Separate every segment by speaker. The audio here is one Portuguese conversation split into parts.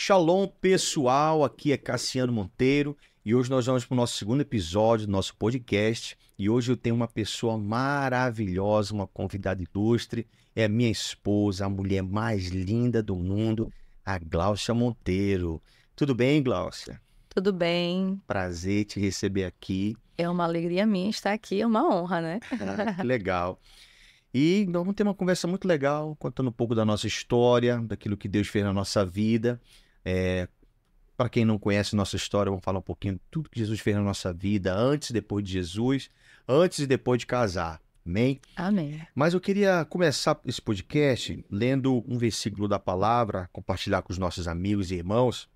Speaker 1: Shalom, pessoal, aqui é Cassiano Monteiro e hoje nós vamos para o nosso segundo episódio do nosso podcast e hoje eu tenho uma pessoa maravilhosa, uma convidada ilustre, é a minha esposa, a mulher mais linda do mundo, a Gláucia Monteiro. Tudo bem, Gláucia?
Speaker 2: Tudo bem.
Speaker 1: Prazer te receber aqui.
Speaker 2: É uma alegria minha estar aqui, é uma honra, né?
Speaker 1: Que legal. E nós vamos ter uma conversa muito legal, contando um pouco da nossa história, daquilo que Deus fez na nossa vida. Para quem não conhece nossa história, vamos falar um pouquinho de tudo que Jesus fez na nossa vida, antes e depois de Jesus, antes e depois de casar. Amém?
Speaker 2: Amém.
Speaker 1: Mas eu queria começar esse podcast lendo um versículo da palavra, compartilhar com os nossos amigos e irmãos.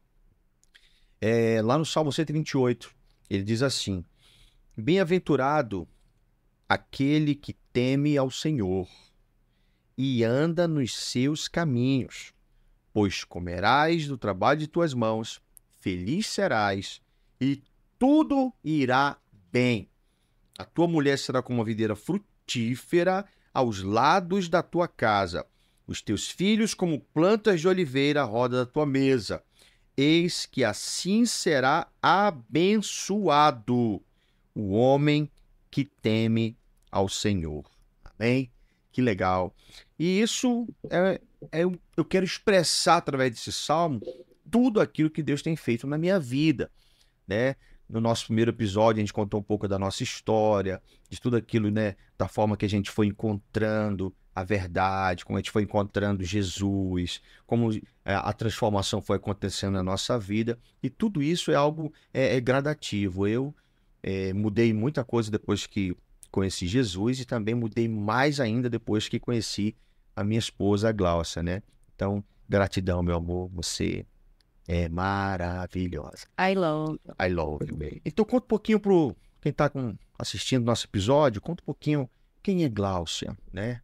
Speaker 1: Lá no Salmo 128, ele diz assim: Bem-aventurado aquele que teme ao Senhor e anda nos seus caminhos, pois comerás do trabalho de tuas mãos, feliz serás e tudo irá bem. A tua mulher será como uma videira frutífera aos lados da tua casa, os teus filhos como plantas de oliveira à roda da tua mesa. Eis que assim será abençoado o homem que teme ao Senhor. Amém? Que legal. E isso eu quero expressar através desse salmo tudo aquilo que Deus tem feito na minha vida, né? No nosso primeiro episódio, a gente contou um pouco da nossa história, de tudo aquilo, né? Da forma que a gente foi encontrando a verdade, como a gente foi encontrando Jesus, como a transformação foi acontecendo na nossa vida. E tudo isso é algo gradativo. Eu mudei muita coisa depois que conheci Jesus e também mudei mais ainda depois que conheci a minha esposa, a Gláucia, né? Então, gratidão, meu amor, você é maravilhosa.
Speaker 2: I love.
Speaker 1: I love you, baby. Então, conta um pouquinho para quem está assistindo nosso episódio, conta um pouquinho quem é Gláucia, né?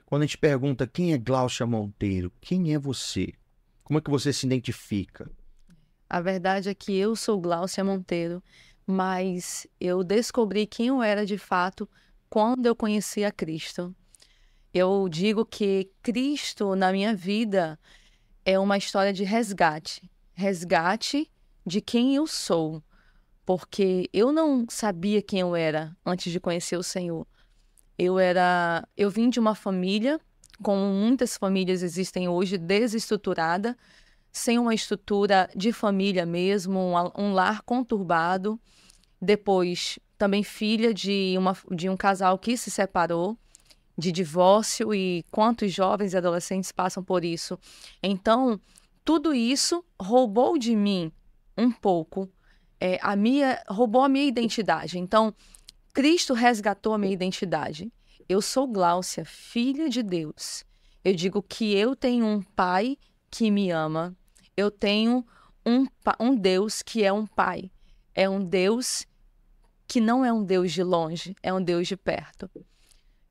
Speaker 1: Quando a gente pergunta quem é Gláucia Monteiro, quem é você? Como é que você se identifica?
Speaker 2: A verdade é que eu sou Gláucia Monteiro, mas eu descobri quem eu era de fato quando eu conheci a Cristo. Eu digo que Cristo na minha vida é uma história de resgate. Resgate de quem eu sou. Porque eu não sabia quem eu era antes de conhecer o Senhor. Eu vim de uma família, como muitas famílias existem hoje, desestruturada, sem uma estrutura de família mesmo, um lar conturbado. Depois, também filha de um casal que se separou, de divórcio, e quantos jovens e adolescentes passam por isso. Então, tudo isso roubou de mim um pouco, roubou a minha identidade. Então, Cristo resgatou a minha identidade. Eu sou Gláucia, filha de Deus. Eu digo que eu tenho um pai que me ama. Eu tenho um Deus que é um pai. É um Deus que não é um Deus de longe, é um Deus de perto.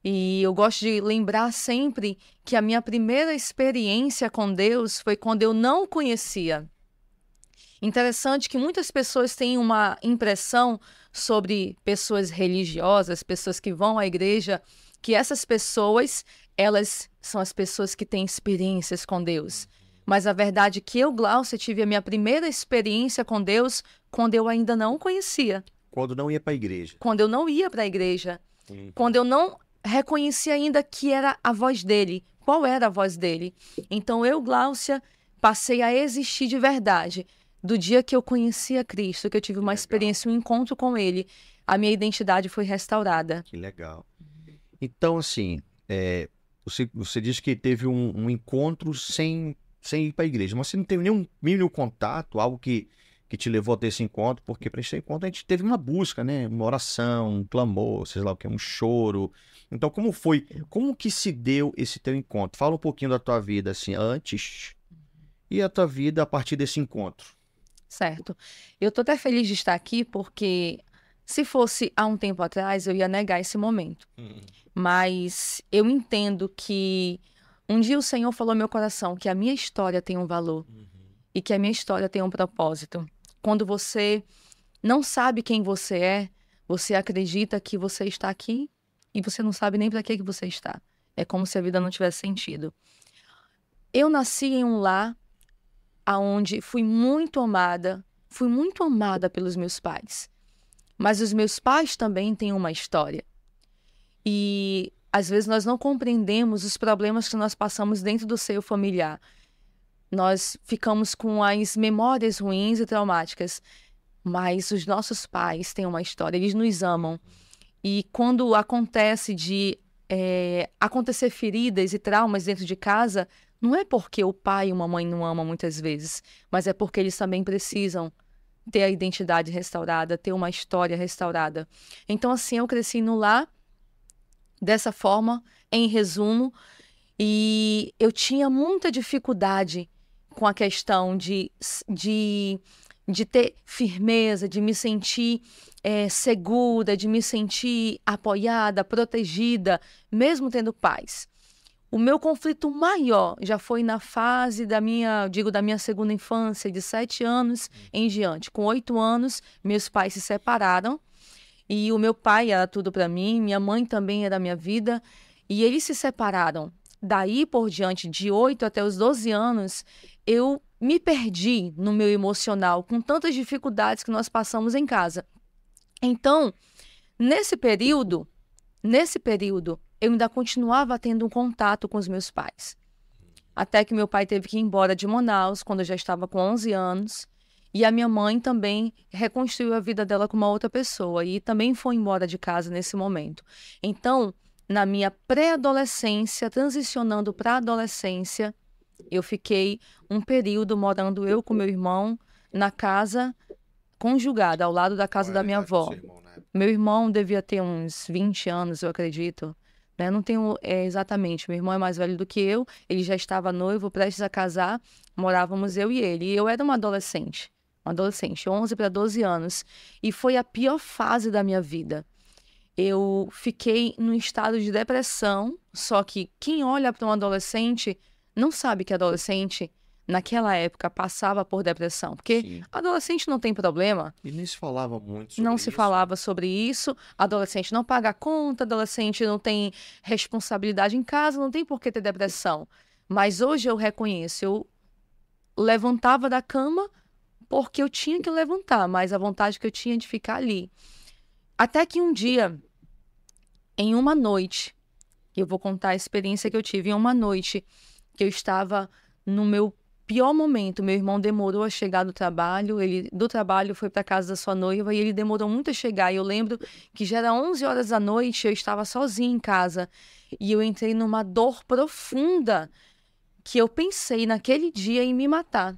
Speaker 2: E eu gosto de lembrar sempre que a minha primeira experiência com Deus foi quando eu não o conhecia. Interessante que muitas pessoas têm uma impressão sobre pessoas religiosas, pessoas que vão à igreja, que essas pessoas, elas são as pessoas que têm experiências com Deus. Mas a verdade é que eu, Gláucia, tive a minha primeira experiência com Deus quando eu ainda não o conhecia.
Speaker 1: Quando não ia para a igreja.
Speaker 2: Quando eu não ia para a igreja. Quando eu não reconhecia ainda que era a voz dele. Qual era a voz dele? Então eu, Gláucia, passei a existir de verdade. Do dia que eu conheci a Cristo, que eu tive uma experiência, um encontro com Ele, a minha identidade foi restaurada.
Speaker 1: Que legal. Então, assim, você disse que teve um encontro sem ir para a igreja, mas você não teve nenhum mínimo contato, algo que te levou a ter esse encontro, porque para esse encontro a gente teve uma busca, né? Uma oração, um clamor, sei lá o que, um choro. Então, como que se deu esse teu encontro? Fala um pouquinho da tua vida, assim, antes e a tua vida a partir desse encontro.
Speaker 2: Certo. Eu estou até feliz de estar aqui, porque se fosse há um tempo atrás, eu ia negar esse momento. Mas eu entendo que um dia o Senhor falou ao meu coração que a minha história tem um valor e que a minha história tem um propósito. Quando você não sabe quem você é, você acredita que você está aqui e você não sabe nem para que você está. É como se a vida não tivesse sentido. Eu nasci em um lar aonde fui muito amada pelos meus pais. Mas os meus pais também têm uma história. E às vezes nós não compreendemos os problemas que nós passamos dentro do seio familiar. Nós ficamos com as memórias ruins e traumáticas, mas os nossos pais têm uma história, eles nos amam. E quando acontece de acontecer feridas e traumas dentro de casa, não é porque o pai e uma mãe não amam muitas vezes, mas é porque eles também precisam ter a identidade restaurada, ter uma história restaurada. Então, assim, eu cresci no lar dessa forma, em resumo, e eu tinha muita dificuldade com a questão de ter firmeza, de me sentir segura, de me sentir apoiada, protegida, mesmo tendo pais. O meu conflito maior já foi na fase da minha segunda infância, de 7 anos em diante. Com 8 anos, meus pais se separaram e o meu pai era tudo para mim, minha mãe também era a minha vida, e eles se separaram. Daí por diante, de 8 até os 12 anos, eu me perdi no meu emocional, com tantas dificuldades que nós passamos em casa. Então, nesse período, eu ainda continuava tendo um contato com os meus pais. Até que meu pai teve que ir embora de Manaus, quando eu já estava com 11 anos. E a minha mãe também reconstruiu a vida dela com uma outra pessoa. E também foi embora de casa nesse momento. Então, na minha pré-adolescência, transicionando para a adolescência, eu fiquei um período morando eu com meu irmão na casa conjugada, ao lado da casa da minha avó. Meu irmão devia ter uns 20 anos, eu acredito. Né? Não tenho exatamente, meu irmão é mais velho do que eu, ele já estava noivo, prestes a casar, morávamos eu e ele. E eu era uma adolescente, 11 para 12 anos. E foi a pior fase da minha vida. Eu fiquei num estado de depressão, só que quem olha para um adolescente não sabe que adolescente, naquela época, passava por depressão. Porque
Speaker 1: Sim.
Speaker 2: Adolescente não tem problema.
Speaker 1: E nem se falava muito sobre
Speaker 2: Não
Speaker 1: isso.
Speaker 2: se falava sobre isso. Adolescente não paga conta, adolescente não tem responsabilidade em casa, não tem por que ter depressão. Mas hoje eu reconheço, eu levantava da cama porque eu tinha que levantar, mas a vontade que eu tinha de ficar ali. Até que um dia, em uma noite, eu vou contar a experiência que eu tive, em uma noite que eu estava no meu pior momento, meu irmão demorou a chegar do trabalho, ele do trabalho foi para casa da sua noiva e ele demorou muito a chegar. E eu lembro que já era 11 horas da noite, eu estava sozinha em casa e eu entrei numa dor profunda que eu pensei naquele dia em me matar.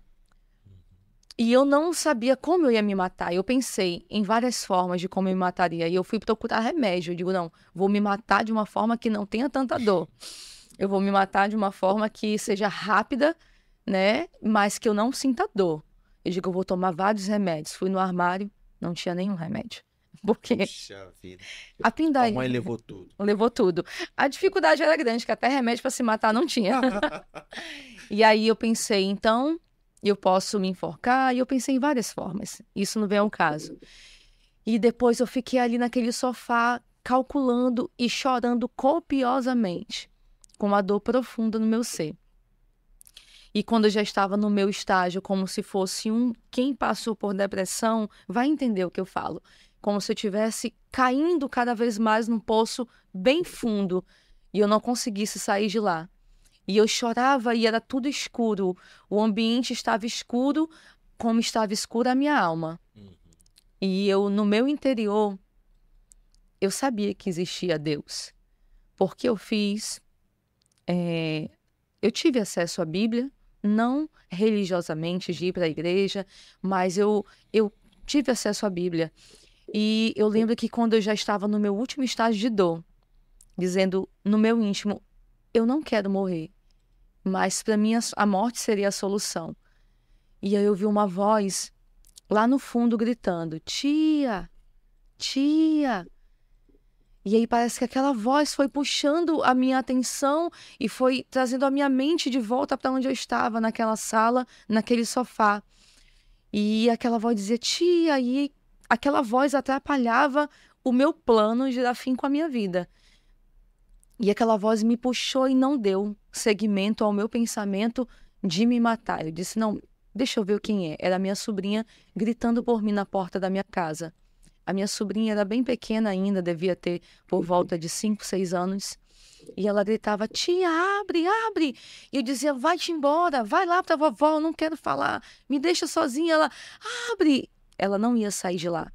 Speaker 2: E eu não sabia como eu ia me matar. Eu pensei em várias formas de como eu me mataria. E eu fui procurar remédio. Eu digo, não, vou me matar de uma forma que não tenha tanta dor. Eu vou me matar de uma forma que seja rápida, né? Mas que eu não sinta dor. Eu digo, eu vou tomar vários remédios. Fui no armário, não tinha nenhum remédio. Porque
Speaker 1: Puxa vida.
Speaker 2: a pindaíba...
Speaker 1: A mãe levou tudo.
Speaker 2: Levou tudo. A dificuldade era grande, que até remédio para se matar não tinha. E aí eu pensei, então, eu posso me enforcar? E eu pensei em várias formas. Isso não vem ao caso. E depois eu fiquei ali naquele sofá, calculando e chorando copiosamente, com uma dor profunda no meu ser. E quando eu já estava no meu estágio, como se fosse quem passou por depressão, vai entender o que eu falo. Como se eu estivesse caindo cada vez mais num poço bem fundo e eu não conseguisse sair de lá. E eu chorava e era tudo escuro. O ambiente estava escuro, como estava escura a minha alma. E eu, no meu interior, eu sabia que existia Deus. Porque eu fiz... eu tive acesso à Bíblia, não religiosamente de ir para a igreja, mas eu tive acesso à Bíblia. E eu lembro que quando eu já estava no meu último estágio de dor, dizendo no meu íntimo, eu não quero morrer, mas para mim a morte seria a solução. E aí eu vi uma voz lá no fundo gritando, tia, tia. E aí parece que aquela voz foi puxando a minha atenção e foi trazendo a minha mente de volta para onde eu estava, naquela sala, naquele sofá. E aquela voz dizia, tia, e aquela voz atrapalhava o meu plano de dar fim com a minha vida. E aquela voz me puxou e não deu seguimento ao meu pensamento de me matar. Eu disse, não, deixa eu ver quem é. Era a minha sobrinha gritando por mim na porta da minha casa. A minha sobrinha era bem pequena ainda, devia ter por volta de 5, 6 anos. E ela gritava, tia, abre, abre. E eu dizia, vai-te embora, vai lá pra vovó, eu não quero falar, me deixa sozinha. Ela, abre. Ela não ia sair de lá.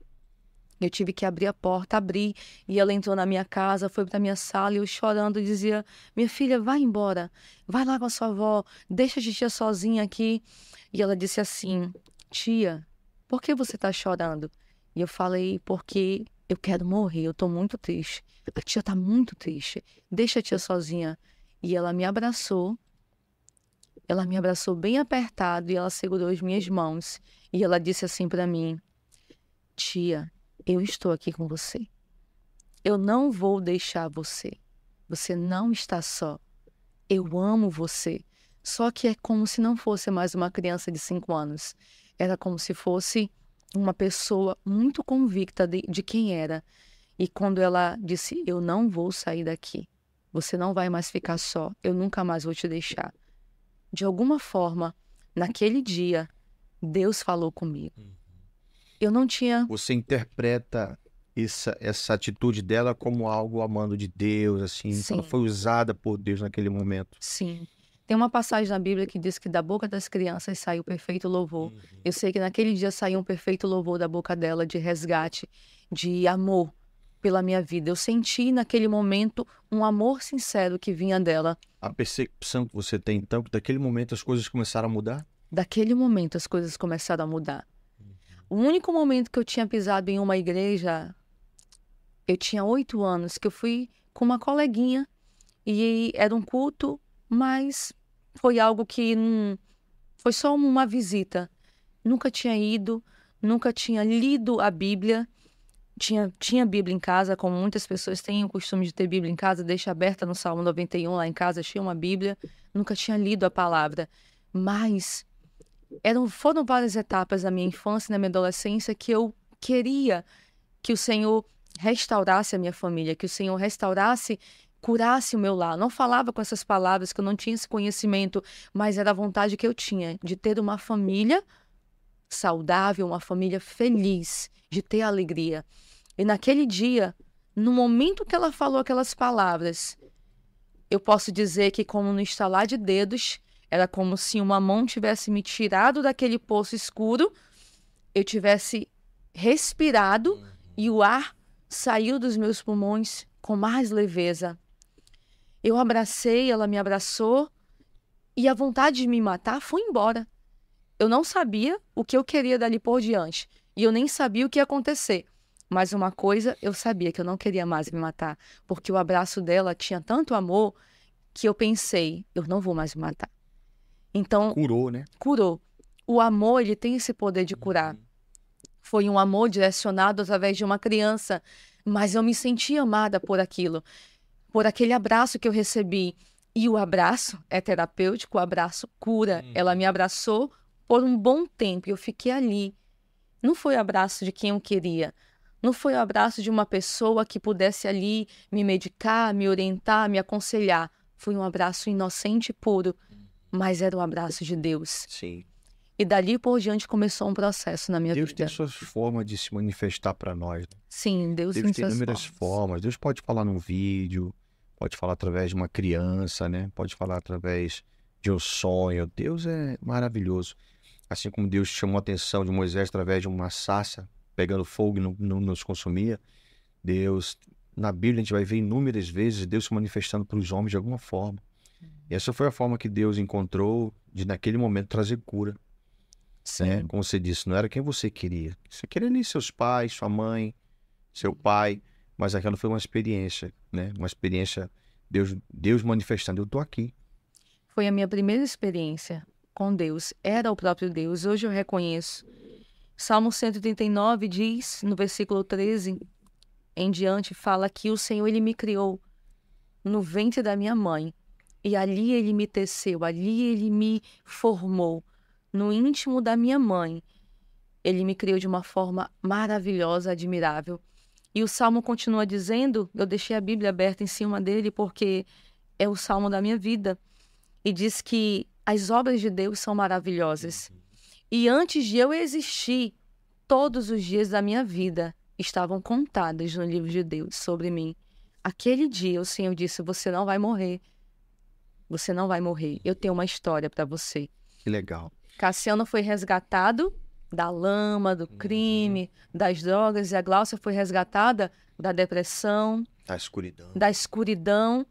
Speaker 2: Eu tive que abrir a porta, abri, e ela entrou na minha casa, foi pra minha sala, e eu chorando dizia, minha filha, vai embora, vai lá com a sua avó, deixa a tia sozinha aqui. E ela disse assim, tia, por que você tá chorando? E eu falei, porque eu quero morrer, eu tô muito triste. A tia tá muito triste, deixa a tia sozinha. E ela me abraçou bem apertado, e ela segurou as minhas mãos. E ela disse assim pra mim, tia, eu estou aqui com você. Eu não vou deixar você. Você não está só. Eu amo você. Só que é como se não fosse mais uma criança de 5 anos. Era como se fosse uma pessoa muito convicta de quem era. E quando ela disse, eu não vou sair daqui. Você não vai mais ficar só. Eu nunca mais vou te deixar. De alguma forma, naquele dia, Deus falou comigo. Eu não tinha...
Speaker 1: Você interpreta essa atitude dela como algo amando de Deus, assim,
Speaker 2: Sim.
Speaker 1: ela foi usada por Deus naquele momento.
Speaker 2: Sim. Tem uma passagem na Bíblia que diz que da boca das crianças saiu perfeito louvor. Eu sei que naquele dia saiu um perfeito louvor da boca dela, de resgate, de amor pela minha vida. Eu senti naquele momento um amor sincero que vinha dela.
Speaker 1: A percepção que você tem, então, que daquele momento as coisas começaram a mudar?
Speaker 2: Daquele momento as coisas começaram a mudar. O único momento que eu tinha pisado em uma igreja, eu tinha 8 anos, que eu fui com uma coleguinha e era um culto, mas foi algo que foi só uma visita. Nunca tinha ido, nunca tinha lido a Bíblia. Tinha Bíblia em casa, como muitas pessoas têm o costume de ter Bíblia em casa, deixa aberta no Salmo 91 lá em casa, tinha uma Bíblia. Nunca tinha lido a palavra, mas... foram várias etapas da minha infância e na minha adolescência que eu queria que o Senhor restaurasse a minha família, que o Senhor restaurasse, curasse o meu lar. Não falava com essas palavras, que eu não tinha esse conhecimento, mas era a vontade que eu tinha de ter uma família saudável, uma família feliz, de ter alegria. E naquele dia, no momento que ela falou aquelas palavras, eu posso dizer que, como no estalar de dedos, era como se uma mão tivesse me tirado daquele poço escuro, eu tivesse respirado e o ar saiu dos meus pulmões com mais leveza. Eu abracei, ela me abraçou e a vontade de me matar foi embora. Eu não sabia o que eu queria dali por diante e eu nem sabia o que ia acontecer. Mas uma coisa eu sabia, que eu não queria mais me matar, porque o abraço dela tinha tanto amor que eu pensei, eu não vou mais me matar. Então,
Speaker 1: Curou, né?
Speaker 2: Curou. O amor, ele tem esse poder de curar. Foi um amor direcionado através de uma criança, mas eu me senti amada por aquilo, por aquele abraço que eu recebi. E o abraço é terapêutico, o abraço cura. Ela me abraçou por um bom tempo e eu fiquei ali. Não foi o abraço de quem eu queria. Não foi o abraço de uma pessoa que pudesse ali me medicar, me orientar, me aconselhar. Foi um abraço inocente e puro. Mas era o abraço de Deus.
Speaker 1: Sim.
Speaker 2: E dali por diante começou um processo na minha
Speaker 1: Deus
Speaker 2: vida.
Speaker 1: tem suas formas de se manifestar para nós.
Speaker 2: Sim, Deus tem
Speaker 1: tem
Speaker 2: suas
Speaker 1: inúmeras formas. Deus pode falar num vídeo, pode falar através de uma criança, né? Pode falar através de um sonho. Deus é maravilhoso. Assim como Deus chamou a atenção de Moisés através de uma sarça pegando fogo e não nos consumia, Deus, na Bíblia a gente vai ver inúmeras vezes Deus se manifestando para os homens de alguma forma. E essa foi a forma que Deus encontrou de, naquele momento, trazer cura. Né? Como você disse, não era quem você queria. Você queria ali seus pais, sua mãe, seu pai, mas aquela foi uma experiência, né? Uma experiência, Deus manifestando, eu estou aqui.
Speaker 2: Foi a minha primeira experiência com Deus. Era o próprio Deus. Hoje eu reconheço. Salmo 139 diz, no versículo 13 em diante, fala que o Senhor, Ele me criou no ventre da minha mãe. E ali Ele me teceu, ali Ele me formou. No íntimo da minha mãe, Ele me criou de uma forma maravilhosa, admirável. E o Salmo continua dizendo, eu deixei a Bíblia aberta em cima dele porque é o Salmo da minha vida. E diz que as obras de Deus são maravilhosas. E antes de eu existir, todos os dias da minha vida estavam contados no livro de Deus sobre mim. Aquele dia o Senhor disse, você não vai morrer. Você não vai morrer. Eu tenho uma história para você.
Speaker 1: Que legal.
Speaker 2: Cassiano foi resgatado da lama, do crime, das drogas, e a Gláucia foi resgatada da depressão, da escuridão.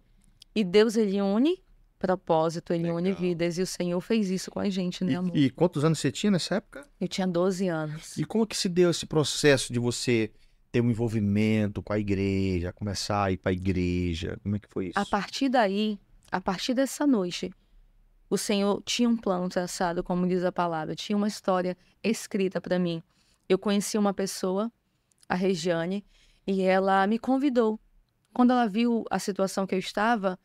Speaker 2: E Deus, ele une propósito, ele une vidas. E o Senhor fez isso com a gente, né, amor?
Speaker 1: E quantos anos você tinha nessa época?
Speaker 2: Eu tinha 12 anos.
Speaker 1: E como que se deu esse processo de você ter um envolvimento com a igreja, começar a ir para a igreja? Como é que foi isso?
Speaker 2: A partir daí, a partir dessa noite, o Senhor tinha um plano traçado, como diz a palavra, tinha uma história escrita para mim. Eu conheci uma pessoa, a Regiane, e ela me convidou. Quando ela viu a situação que eu estava,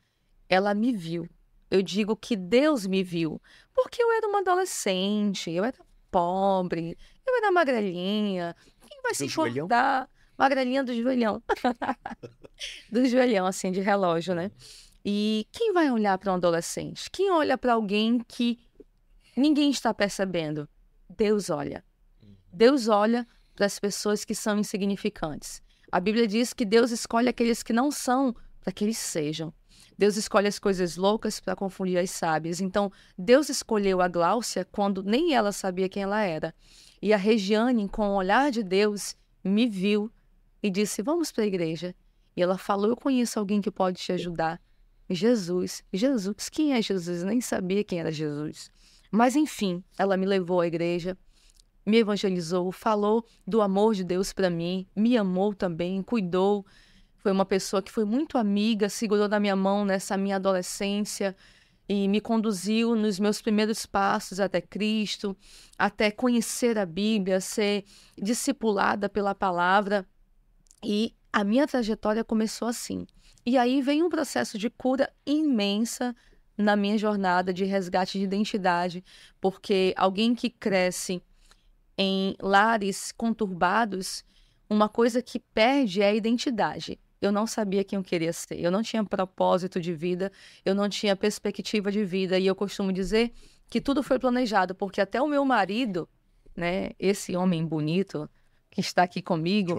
Speaker 2: ela me viu. Eu digo que Deus me viu, porque eu era uma adolescente, eu era pobre, eu era magrelinha. Quem vai se importar? Magrelinha do joelhão. Do joelhão, assim, de relógio, né? E quem vai olhar para um adolescente? Quem olha para alguém que ninguém está percebendo? Deus olha. Deus olha para as pessoas que são insignificantes. A Bíblia diz que Deus escolhe aqueles que não são para que eles sejam. Deus escolhe as coisas loucas para confundir as sábias. Então, Deus escolheu a Gláucia quando nem ela sabia quem ela era. E a Regiane, com o olhar de Deus, me viu e disse, vamos para a igreja. E ela falou, eu conheço alguém que pode te ajudar. Jesus. Jesus, quem é Jesus? Eu nem sabia quem era Jesus. Mas, enfim, ela me levou à igreja, me evangelizou, falou do amor de Deus para mim, me amou também, cuidou. Foi uma pessoa que foi muito amiga, segurou na minha mão nessa minha adolescência e me conduziu nos meus primeiros passos até Cristo, até conhecer a Bíblia, ser discipulada pela palavra. E a minha trajetória começou assim. E aí vem um processo de cura imensa na minha jornada de resgate de identidade, porque alguém que cresce em lares conturbados, uma coisa que perde é a identidade. Eu não sabia quem eu queria ser, eu não tinha propósito de vida, eu não tinha perspectiva de vida, e eu costumo dizer que tudo foi planejado, porque até o meu marido, né, esse homem bonito que está aqui comigo,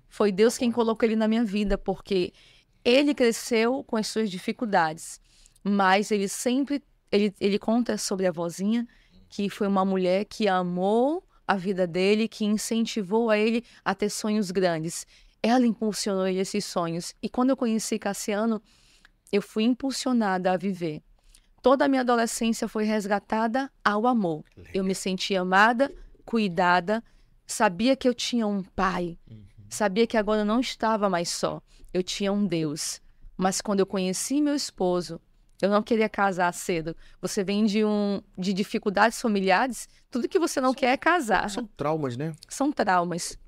Speaker 2: foi Deus quem colocou ele na minha vida, porque ele cresceu com as suas dificuldades, mas ele sempre, ele conta sobre a vozinha, que foi uma mulher que amou a vida dele, que incentivou a ele a ter sonhos grandes. Ela impulsionou ele a esses sonhos. E quando eu conheci Cassiano, eu fui impulsionada a viver. Toda a minha adolescência foi resgatada ao amor. Eu me senti amada, cuidada, sabia que eu tinha um pai, sabia que agora eu não estava mais só. Eu tinha um Deus. Mas quando eu conheci meu esposo, eu não queria casar cedo. Você vem de dificuldades familiares, tudo que você não quer é casar.
Speaker 1: São traumas, né?
Speaker 2: São traumas.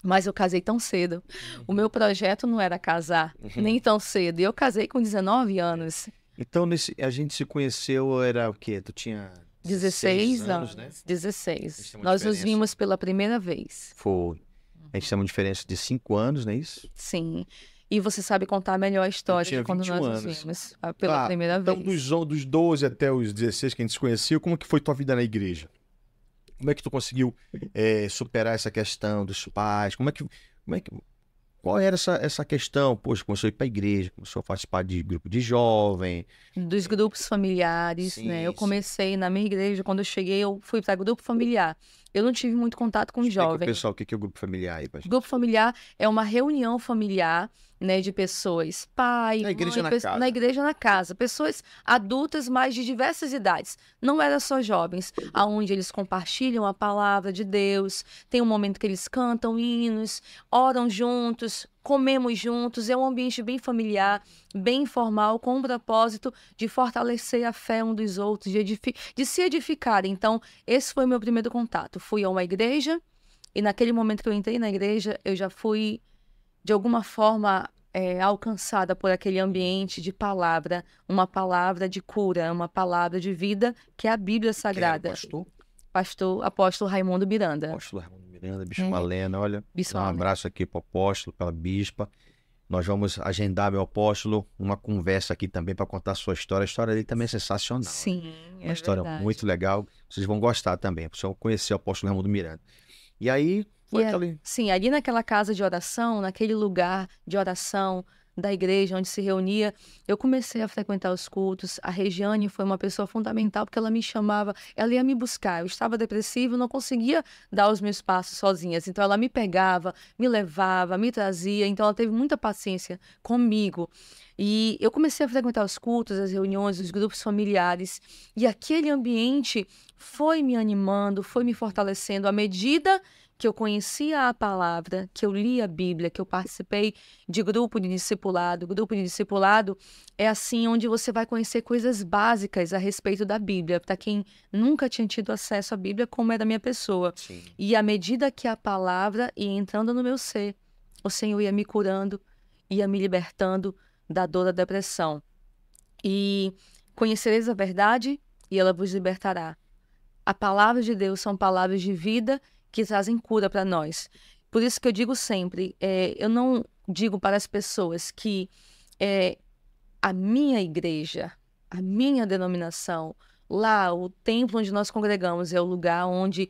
Speaker 2: Mas eu casei tão cedo. O meu projeto não era casar, nem tão cedo. E eu casei com 19 anos.
Speaker 1: Então, a gente se conheceu, era o quê? Tu tinha
Speaker 2: 16 anos, né? 16. Nós nos vimos pela primeira vez.
Speaker 1: Foi. A gente tem uma diferença de 5 anos, não é isso?
Speaker 2: Sim. E você sabe contar melhor a história de quando nós nos vimos pela primeira vez.
Speaker 1: Então, dos 12 até os 16 que a gente se conheceu, como que foi tua vida na igreja? Como é que tu conseguiu superar essa questão dos pais? Qual era essa questão? Poxa, começou a ir para a igreja, começou a participar de grupo de jovem.
Speaker 2: Dos grupos familiares,
Speaker 1: Sim,
Speaker 2: né? Eu comecei na minha igreja, quando eu cheguei, eu fui para grupo familiar. Eu não tive muito contato com jovens.
Speaker 1: Pessoal, o que é o grupo familiar aí?
Speaker 2: Grupo familiar é uma reunião familiar, né, de pessoas, pai,
Speaker 1: na igreja,
Speaker 2: mãe,
Speaker 1: na casa.
Speaker 2: Na igreja, na casa. Pessoas adultas, mas de diversas idades. Não era só jovens, aonde eles compartilham a palavra de Deus. Tem um momento que eles cantam hinos, oram juntos, comemos juntos. É um ambiente bem familiar, bem informal, com o propósito de fortalecer a fé um dos outros, de se edificar. Então, esse foi o meu primeiro contato. Fui a uma igreja e naquele momento que eu entrei na igreja, eu já fui, de alguma forma, alcançada por aquele ambiente de palavra, uma palavra de cura, uma palavra de vida, que é a Bíblia Sagrada. Pastor apóstolo Raimundo Miranda.
Speaker 1: Apóstolo Raimundo Miranda, Bispa Malena, olha,
Speaker 2: Bispa
Speaker 1: dá um
Speaker 2: Malena.
Speaker 1: abraço aqui para o apóstolo, para a bispa. Nós vamos agendar, meu apóstolo, uma conversa aqui também para contar a sua história. A história dele também é sensacional.
Speaker 2: Sim,
Speaker 1: Uma história
Speaker 2: verdade.
Speaker 1: muito legal. Vocês vão gostar também. Vocês vão conhecer o apóstolo Raimundo Miranda. E aí, foi aquele...
Speaker 2: Sim, ali naquela casa de oração, naquele lugar de oração da igreja onde se reunia, eu comecei a frequentar os cultos. A Regiane foi uma pessoa fundamental porque ela me chamava, ela ia me buscar. Eu estava depressiva, não conseguia dar os meus passos sozinhas. Então ela me pegava, me levava, me trazia. Então ela teve muita paciência comigo. E eu comecei a frequentar os cultos, as reuniões, os grupos familiares. E aquele ambiente foi me animando, foi me fortalecendo à medida que eu conhecia a palavra, que eu li a Bíblia, que eu participei de grupo de discipulado. Grupo de discipulado é assim onde você vai conhecer coisas básicas a respeito da Bíblia, para quem nunca tinha tido acesso à Bíblia, como era a minha pessoa.
Speaker 1: Sim.
Speaker 2: E à medida que a palavra ia entrando no meu ser, o Senhor ia me curando, ia me libertando da dor da depressão. E conhecereis a verdade e ela vos libertará. A palavra de Deus são palavras de vida que trazem cura para nós. Por isso que eu digo sempre, eu não digo para as pessoas que a minha igreja, a minha denominação, lá, o templo onde nós congregamos é o lugar onde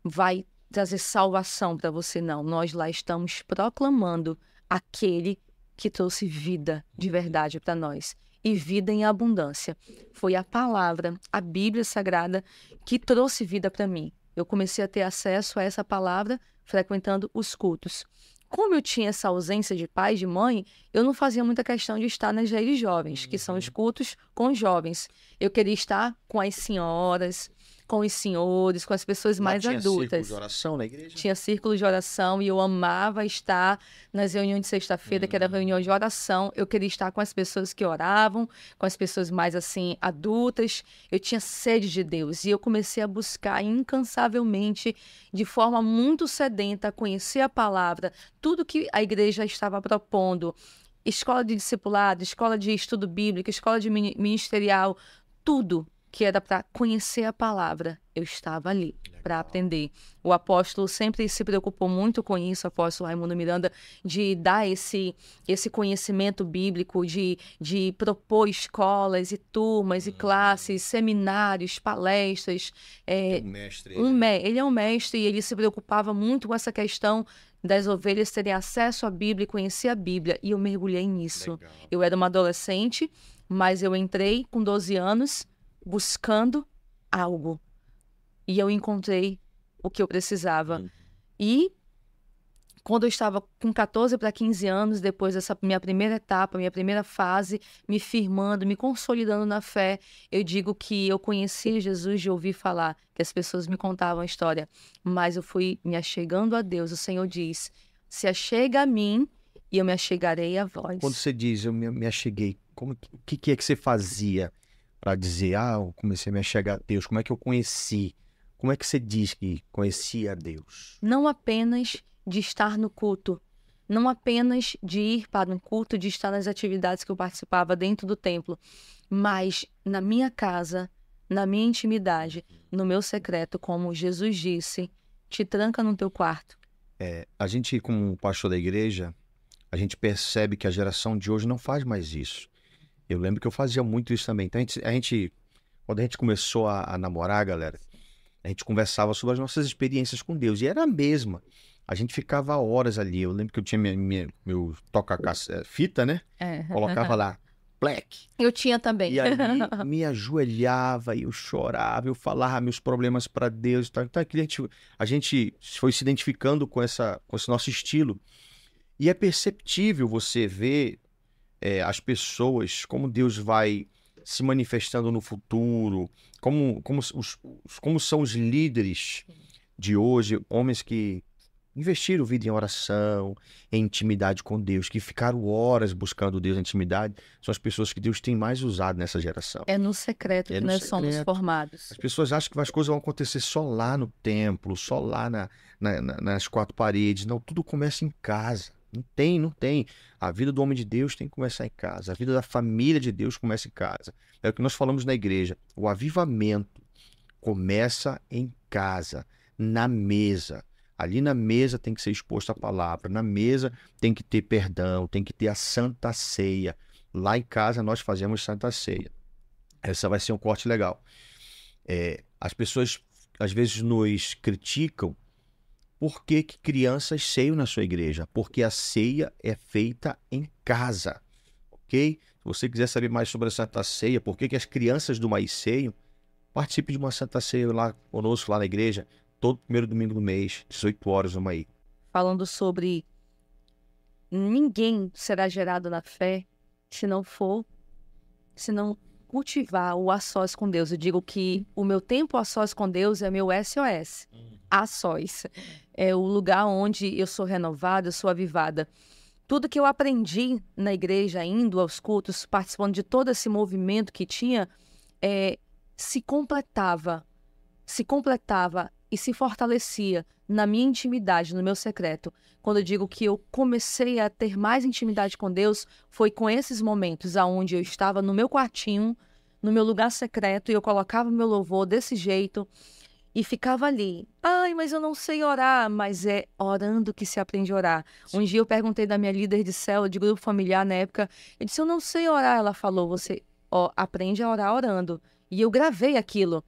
Speaker 2: vai trazer salvação para você, não. Nós lá estamos proclamando aquele que trouxe vida de verdade para nós. E vida em abundância. Foi a palavra, a Bíblia Sagrada, que trouxe vida para mim. Eu comecei a ter acesso a essa palavra frequentando os cultos. Como eu tinha essa ausência de pai e de mãe, eu não fazia muita questão de estar nas redes jovens, que são os cultos com os jovens. Eu queria estar com as senhoras, com os senhores, com as pessoas mais
Speaker 1: tinha
Speaker 2: adultas.
Speaker 1: Círculo de oração na igreja?
Speaker 2: Tinha círculo de oração e eu amava estar nas reuniões de sexta-feira, que era reunião de oração. Eu queria estar com as pessoas que oravam, com as pessoas mais assim adultas. Eu tinha sede de Deus e eu comecei a buscar incansavelmente, de forma muito sedenta, conhecer a palavra, tudo que a igreja estava propondo. Escola de discipulado, escola de estudo bíblico, escola de ministerial, tudo que era para conhecer a palavra, eu estava ali para aprender. O apóstolo sempre se preocupou muito com isso, o apóstolo Raimundo Miranda, de dar esse conhecimento bíblico, de propor escolas e turmas e classes, seminários, palestras. Ele é um mestre e ele se preocupava muito com essa questão das ovelhas terem acesso à Bíblia e conhecer a Bíblia. E eu mergulhei nisso.
Speaker 1: Legal.
Speaker 2: Eu era uma adolescente, mas eu entrei com 12 anos, buscando algo. E eu encontrei o que eu precisava. E quando eu estava com 14 para 15 anos, depois dessa minha primeira etapa, minha primeira fase, me firmando, me consolidando na fé, eu digo que eu conhecia Jesus de ouvir falar, que as pessoas me contavam a história, mas eu fui me achegando a Deus. O Senhor diz, se achega a mim e eu me achegarei a vós.
Speaker 1: Quando você diz, eu me acheguei, o que é que você fazia para dizer, eu comecei a me achegar a Deus? Como é que eu conheci? Como é que você diz que conhecia a Deus?
Speaker 2: Não apenas de estar no culto, não apenas de ir para um culto, de estar nas atividades que eu participava dentro do templo, mas na minha casa, na minha intimidade, no meu secreto, como Jesus disse, te tranca no teu quarto.
Speaker 1: A gente, como pastor da igreja, a gente percebe que a geração de hoje não faz mais isso. Eu lembro que eu fazia muito isso também. Então, quando a gente começou a namorar, galera, a gente conversava sobre as nossas experiências com Deus. E era a mesma. A gente ficava horas ali. Eu lembro que eu tinha meu toca-fita, né? Colocava lá, Black.
Speaker 2: Eu tinha também.
Speaker 1: E ali me ajoelhava, e eu chorava, eu falava meus problemas para Deus e tal. Então a gente foi se identificando com esse nosso estilo. E é perceptível você ver as pessoas, como Deus vai se manifestando no futuro, como são os líderes de hoje, homens que investiram vida em oração, em intimidade com Deus, que ficaram horas buscando Deus em intimidade, são as pessoas que Deus tem mais usado nessa geração.
Speaker 2: É no secreto que nós somos formados.
Speaker 1: As pessoas acham que as coisas vão acontecer só lá no templo, só lá nas quatro paredes. Não, tudo começa em casa. Não tem. A vida do homem de Deus tem que começar em casa. A vida da família de Deus começa em casa. É o que nós falamos na igreja. O avivamento começa em casa, na mesa. Ali na mesa tem que ser exposta a palavra. Na mesa tem que ter perdão, tem que ter a Santa Ceia. Lá em casa nós fazemos Santa Ceia. Essa vai ser um corte legal. As pessoas às vezes nos criticam por que crianças ceiam na sua igreja, porque a ceia é feita em casa, ok? Se você quiser saber mais sobre a Santa Ceia, por que as crianças do Maíz ceiam, participe de uma Santa Ceia lá conosco, lá na igreja, todo primeiro domingo do mês, 18 horas no Maíz.
Speaker 2: Falando sobre ninguém será gerado na fé se não cultivar o a sós com Deus. Eu digo que o meu tempo a sós com Deus é meu SOS. A sós. É o lugar onde eu sou renovada, eu sou avivada. Tudo que eu aprendi na igreja, indo aos cultos, participando de todo esse movimento que tinha, se completava e se fortalecia na minha intimidade, no meu secreto. Quando eu digo que eu comecei a ter mais intimidade com Deus, foi com esses momentos aonde eu estava no meu quartinho, no meu lugar secreto, e eu colocava o meu louvor desse jeito e ficava ali. Ai, mas eu não sei orar. Mas é orando que se aprende a orar. Um dia eu perguntei da minha líder de célula, de grupo familiar na época, eu disse, eu não sei orar. Ela falou, você aprende a orar orando. E eu gravei aquilo.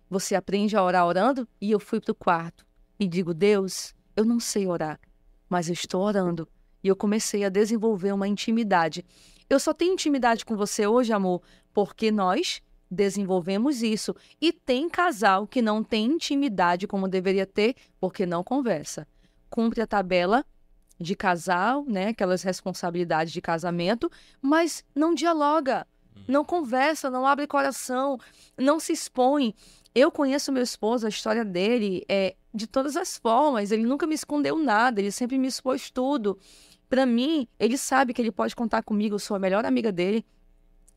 Speaker 2: Você aprende a orar orando? E eu fui para o quarto e digo, Deus, eu não sei orar, mas eu estou orando. E eu comecei a desenvolver uma intimidade. Eu só tenho intimidade com você hoje, amor, porque nós desenvolvemos isso. E tem casal que não tem intimidade como deveria ter, porque não conversa. Cumpre a tabela de casal, né? Aquelas responsabilidades de casamento, mas não dialoga, não conversa, não abre coração, não se expõe. Eu conheço meu esposo, a história dele é de todas as formas. Ele nunca me escondeu nada, ele sempre me expôs tudo. Para mim, ele sabe que ele pode contar comigo, eu sou a melhor amiga dele.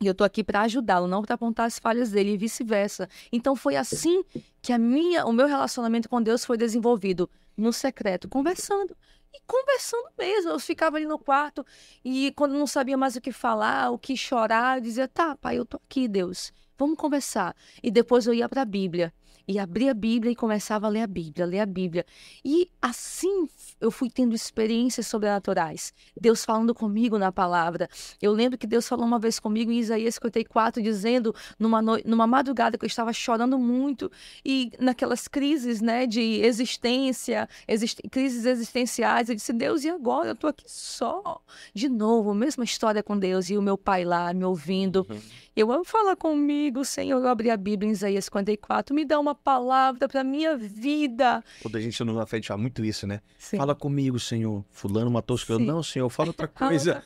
Speaker 2: E eu tô aqui para ajudá-lo, não para apontar as falhas dele e vice-versa. Então foi assim que o meu relacionamento com Deus foi desenvolvido, no secreto, conversando. E conversando mesmo. Eu ficava ali no quarto e quando não sabia mais o que falar, o que chorar, eu dizia, tá, pai, eu tô aqui, Deus. Vamos conversar. E depois eu ia para a Bíblia. E abria a Bíblia e começava a ler a Bíblia, ler a Bíblia. E assim eu fui tendo experiências sobrenaturais. Deus falando comigo na palavra. Eu lembro que Deus falou uma vez comigo em Isaías 54, dizendo, numa madrugada que eu estava chorando muito, e naquelas crises, né, de existência, crises existenciais, eu disse, Deus, e agora? Eu estou aqui só. De novo, mesma história com Deus, e o meu pai lá me ouvindo. Eu amo falar comigo, Senhor. Eu abri a Bíblia em Isaías 54, me dá uma palavra para minha vida.
Speaker 1: Quando a gente não frente fala muito isso, né?
Speaker 2: Sim.
Speaker 1: Fala comigo, Senhor. Fulano matou os filhos. Não, Senhor, fala outra coisa.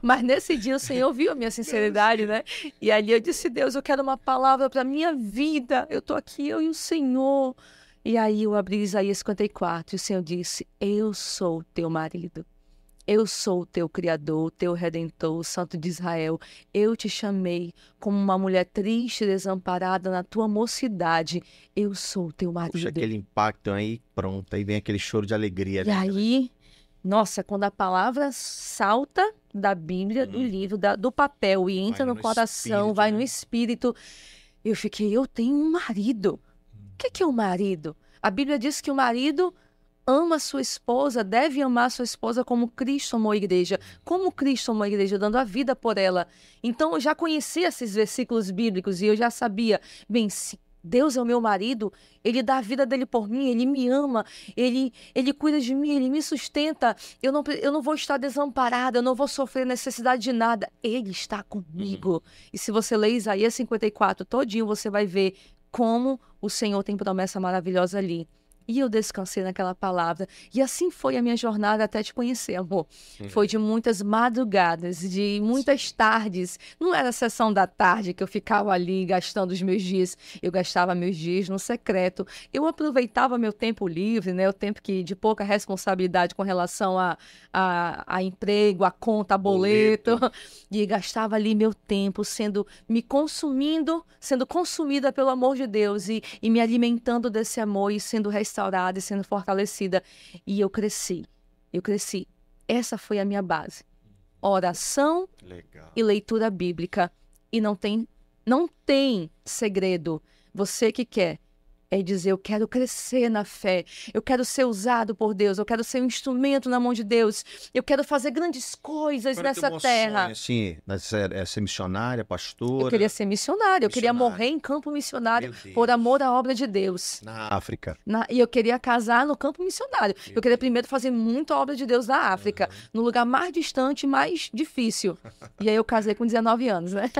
Speaker 2: Mas nesse dia o Senhor viu a minha sinceridade, né? E ali eu disse, Deus, eu quero uma palavra para minha vida. Eu tô aqui, eu e o Senhor. E aí eu abri Isaías 54 e o Senhor disse, eu sou teu marido. Eu sou o teu Criador, o teu Redentor, o Santo de Israel. Eu te chamei como uma mulher triste e desamparada na tua mocidade. Eu sou o teu marido.
Speaker 1: Puxa, aquele impacto aí, pronto. Aí vem aquele choro de alegria.
Speaker 2: E aí, nossa, quando a palavra salta da Bíblia, do livro, do papel e entra no coração, vai no espírito, eu fiquei, eu tenho um marido. O que é um marido? A Bíblia diz que o marido ama sua esposa, deve amar sua esposa como Cristo amou a igreja. Como Cristo amou a igreja, dando a vida por ela. Então, eu já conhecia esses versículos bíblicos e eu já sabia, bem, se Deus é o meu marido, ele dá a vida dele por mim, ele me ama, ele cuida de mim, ele me sustenta. Eu não vou estar desamparada, eu não vou sofrer necessidade de nada. Ele está comigo. E se você ler Isaías 54 todinho, você vai ver como o Senhor tem promessa maravilhosa ali. E eu descansei naquela palavra. E assim foi a minha jornada até te conhecer, amor. Foi de muitas madrugadas, de muitas tardes. Não era a sessão da tarde que eu ficava ali gastando os meus dias. Eu gastava meus dias no secreto. Eu aproveitava meu tempo livre, né? O tempo de pouca responsabilidade com relação a emprego, a conta, a boleto. E gastava ali meu tempo sendo consumida pelo amor de Deus e me alimentando desse amor e sendo restaurada e sendo fortalecida. E eu cresci. Essa foi a minha base. Oração e leitura bíblica. E não tem segredo. Você que quer é dizer, eu quero crescer na fé, eu quero ser usado por Deus, eu quero ser um instrumento na mão de Deus, eu quero fazer grandes coisas
Speaker 1: Qual era teu
Speaker 2: nessa
Speaker 1: maior
Speaker 2: terra.
Speaker 1: sonho, assim, ser missionária, pastora?
Speaker 2: Eu queria ser missionária, eu queria
Speaker 1: Missionária.
Speaker 2: morrer em campo missionário
Speaker 1: Meu
Speaker 2: por
Speaker 1: Deus.
Speaker 2: amor à obra de Deus.
Speaker 1: Na África.
Speaker 2: E eu queria casar no campo missionário. Eu queria primeiro fazer muita obra de Deus na África, no lugar mais distante, mais difícil. E aí eu casei com 19 anos, né?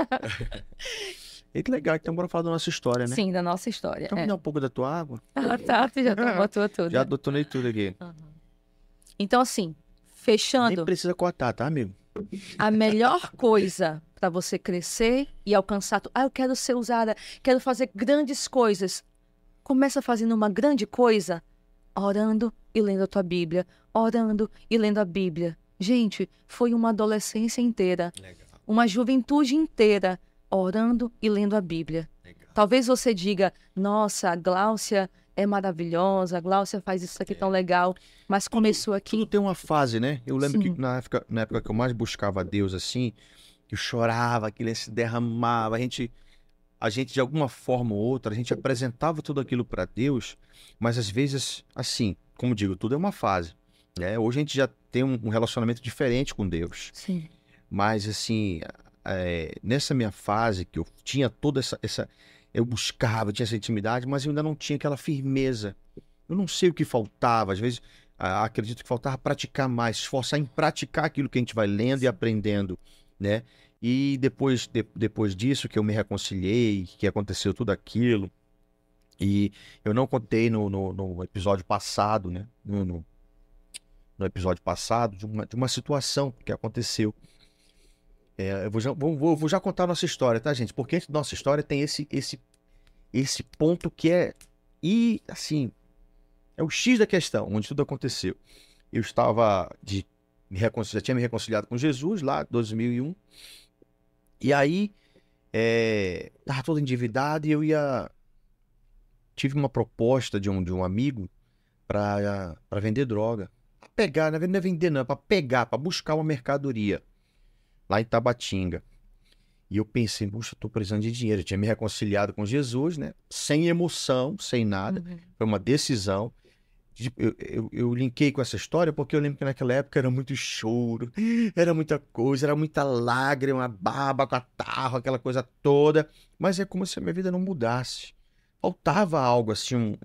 Speaker 1: E que legal, então bora falar da nossa história, né?
Speaker 2: Sim, da nossa história.
Speaker 1: Então me dá um pouco da tua água.
Speaker 2: Ah, tá, tu já botou tudo.
Speaker 1: Já adotonei tudo aqui.
Speaker 2: Então, assim,
Speaker 1: Nem
Speaker 2: fechando,
Speaker 1: precisa cortar, tá, amigo?
Speaker 2: a melhor coisa para você crescer e alcançar... eu quero ser usada, quero fazer grandes coisas. Começa fazendo uma grande coisa, orando e lendo a tua Bíblia. Orando e lendo a Bíblia. Gente, foi uma adolescência inteira,
Speaker 1: Legal,
Speaker 2: uma juventude inteira, orando e lendo a Bíblia.
Speaker 1: legal.
Speaker 2: Talvez você diga, nossa, a Gláucia é maravilhosa, a Gláucia faz isso aqui tão legal, mas começou aqui.
Speaker 1: Tudo tem uma fase, né? Eu lembro
Speaker 2: Sim.
Speaker 1: que na época que eu mais buscava a Deus, assim, que eu chorava, que ele se derramava, a gente de alguma forma ou outra, a gente apresentava tudo aquilo para Deus, mas às vezes, assim, como digo, tudo é uma fase, né? Hoje a gente já tem um relacionamento diferente com Deus,
Speaker 2: Sim.
Speaker 1: mas assim, nessa minha fase que eu tinha toda eu buscava, tinha essa intimidade, mas eu ainda não tinha aquela firmeza. Eu não sei o que faltava, às vezes acredito que faltava praticar mais, esforçar em praticar aquilo que a gente vai lendo e aprendendo, né? E depois disso que eu me reconciliei, que aconteceu tudo aquilo, e eu não contei no episódio passado, né? No episódio passado, de uma situação que aconteceu. Vou já contar a nossa história, tá, gente? Porque a nossa história tem esse ponto que e assim, é o X da questão, onde tudo aconteceu. Eu já tinha me reconciliado com Jesus lá, em 2001. E aí, tava todo endividado e tive uma proposta de um amigo para vender droga. Pra pegar, não é vender não, é para pegar, para buscar uma mercadoria lá em Tabatinga. E eu pensei, puxa, eu tô precisando de dinheiro. Eu tinha me reconciliado com Jesus, né? Sem emoção, sem nada. Foi uma decisão. Eu linkei com essa história porque eu lembro que naquela época era muito choro, era muita coisa, era muita lágrima, baba, catarro, aquela coisa toda. Mas é como se a minha vida não mudasse. Faltava algo assim,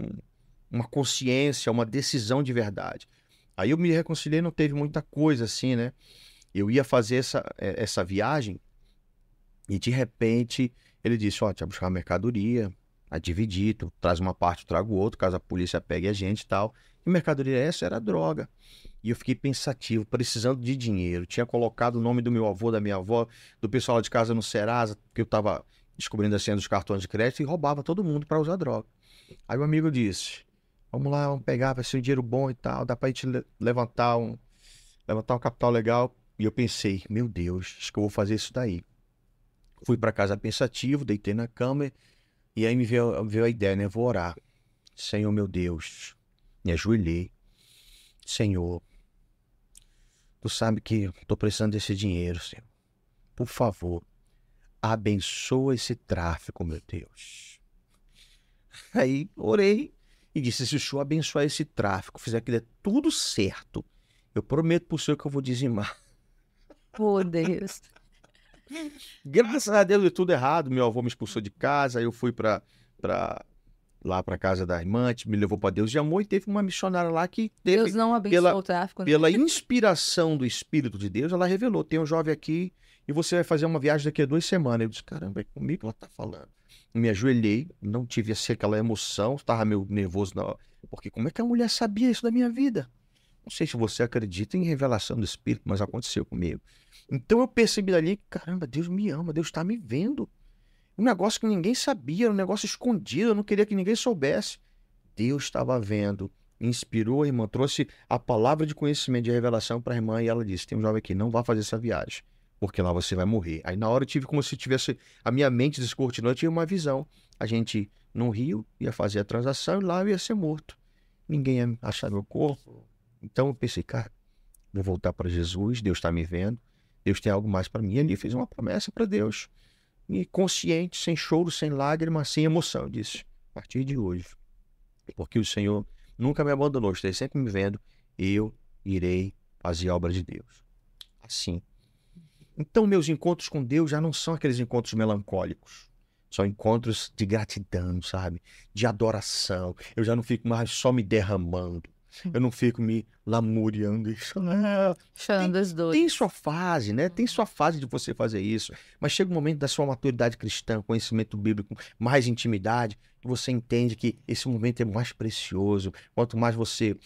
Speaker 1: uma consciência, uma decisão de verdade. Aí eu me reconciliei, não teve muita coisa assim, né? Eu ia fazer essa viagem e de repente ele disse, ó, tinha buscar uma mercadoria, a dividir, tu traz uma parte, eu trago outra, caso a polícia pegue a gente e tal. E mercadoria essa era droga. E eu fiquei pensativo, precisando de dinheiro. Tinha colocado o nome do meu avô, da minha avó, do pessoal de casa no Serasa, porque eu tava descobrindo a senha dos cartões de crédito e roubava todo mundo para usar droga. Aí o amigo disse, vamos lá, vamos pegar, vai ser um dinheiro bom e tal, dá pra gente levantar um capital legal. E eu pensei, meu Deus, acho que eu vou fazer isso daí. Fui para casa pensativo, deitei na cama e aí me veio a ideia, né? Vou orar. Senhor, meu Deus, me ajoelhei. Senhor, tu sabe que eu tô precisando desse dinheiro, Senhor. Por favor, abençoa esse tráfico, meu Deus. Aí orei e disse, se o Senhor abençoar esse tráfico, fizer que dê tudo certo, eu prometo pro Senhor que eu vou dizimar.
Speaker 2: Oh, Deus.
Speaker 1: Graças a Deus deu tudo errado. Meu avô me expulsou de casa. Aí eu fui lá para casa da irmã, me levou para Deus de amor. E teve uma missionária lá que
Speaker 2: Deus não abençoou o tráfico, né?
Speaker 1: pela inspiração do Espírito de Deus, ela revelou: tem um jovem aqui e você vai fazer uma viagem daqui a 2 semanas. Eu disse: caramba, é comigo que ela tá falando. Eu me ajoelhei, não tive assim, aquela emoção, estava meio nervoso, não, porque como é que a mulher sabia isso da minha vida? Não sei se você acredita em revelação do Espírito, mas aconteceu comigo. Então eu percebi dali que, caramba, Deus me ama, Deus está me vendo. Um negócio que ninguém sabia, um negócio escondido, eu não queria que ninguém soubesse. Deus estava vendo, inspirou a irmã, trouxe a palavra de conhecimento, de revelação para a irmã e ela disse: tem um jovem aqui, não vá fazer essa viagem, porque lá você vai morrer. Aí na hora eu tive como se tivesse, a minha mente descortinou, eu tinha uma visão. A gente no rio ia fazer a transação e lá eu ia ser morto. Ninguém ia achar meu corpo. Então eu pensei, cara, vou voltar para Jesus, Deus está me vendo, Deus tem algo mais para mim. E ali fiz uma promessa para Deus. E consciente, sem choro, sem lágrima, sem emoção, disse: a partir de hoje, porque o Senhor nunca me abandonou, está sempre me vendo, eu irei fazer a obra de Deus. Assim. Então, meus encontros com Deus já não são aqueles encontros melancólicos. São encontros de gratidão, sabe? De adoração. Eu já não fico mais só me derramando. Eu não fico me lamuriando.
Speaker 2: Chorando as dores.
Speaker 1: Tem sua fase, né? Tem sua fase de você fazer isso. Mas chega um momento da sua maturidade cristã, conhecimento bíblico, mais intimidade, que você entende que esse momento é mais precioso. Quanto mais você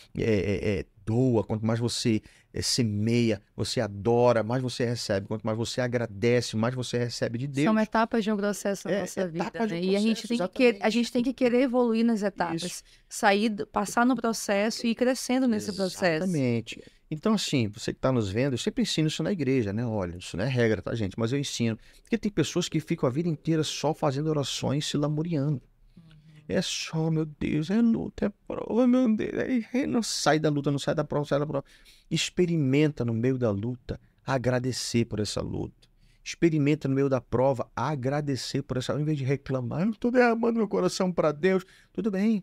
Speaker 1: doa, quanto mais você semeia, você adora, mais você recebe. Quanto mais você agradece, mais você recebe de Deus.
Speaker 2: São etapas de um processo na nossa vida,
Speaker 1: etapas de
Speaker 2: né?
Speaker 1: um
Speaker 2: E a gente
Speaker 1: processo,
Speaker 2: a gente tem que querer evoluir nas etapas.
Speaker 1: Isso.
Speaker 2: Passar no processo e ir crescendo nesse processo.
Speaker 1: Exatamente. Então, assim, você que está nos vendo, eu sempre ensino isso na igreja, né? Olha, isso não é regra, tá, gente? Mas eu ensino. Porque tem pessoas que ficam a vida inteira só fazendo orações, se lamuriando. É só, meu Deus, é luta, é prova, meu Deus. Aí não sai da luta, não sai da prova, não sai da prova. Experimenta no meio da luta agradecer por essa luta. Experimenta no meio da prova agradecer por essa. Ao invés de reclamar, eu estou derramando meu coração para Deus. Tudo bem.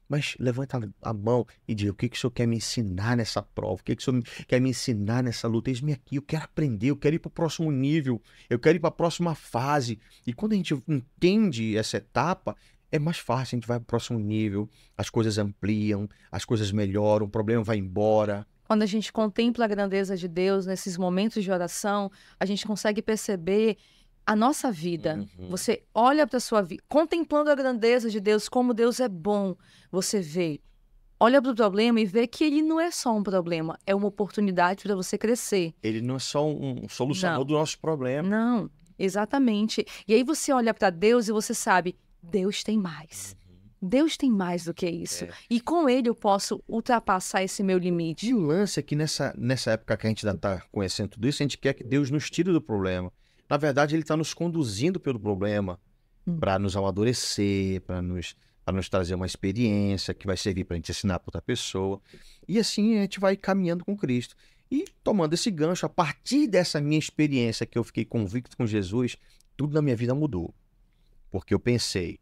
Speaker 1: Mas levanta a mão e diga: o que o Senhor quer me ensinar nessa prova? O que o Senhor quer me ensinar nessa luta? Eis-me aqui, eu quero aprender, eu quero ir para o próximo nível, eu quero ir para a próxima fase. E quando a gente entende essa etapa, é mais fácil, a gente vai para o próximo nível, as coisas ampliam, as coisas melhoram, o problema vai embora.
Speaker 2: Quando a gente contempla a grandeza de Deus nesses momentos de oração, a gente consegue perceber a nossa vida. Você olha para a sua vida, contemplando a grandeza de Deus, como Deus é bom. Você vê, olha para o problema e vê que ele não é só um problema, é uma oportunidade para você crescer.
Speaker 1: Ele não é só um solucionador do nosso problema.
Speaker 2: Não, exatamente. E aí você olha para Deus e você sabe, Deus tem mais. Deus tem mais do que isso. E com ele eu posso ultrapassar esse meu limite.
Speaker 1: E o lance é que nessa época que a gente ainda está conhecendo tudo isso, a gente quer que Deus nos tire do problema. Na verdade, ele está nos conduzindo pelo problema para nos amadurecer, para nos trazer uma experiência que vai servir para a gente ensinar para outra pessoa. E assim a gente vai caminhando com Cristo. E tomando esse gancho, a partir dessa minha experiência que eu fiquei convicto com Jesus, tudo na minha vida mudou. Porque eu pensei,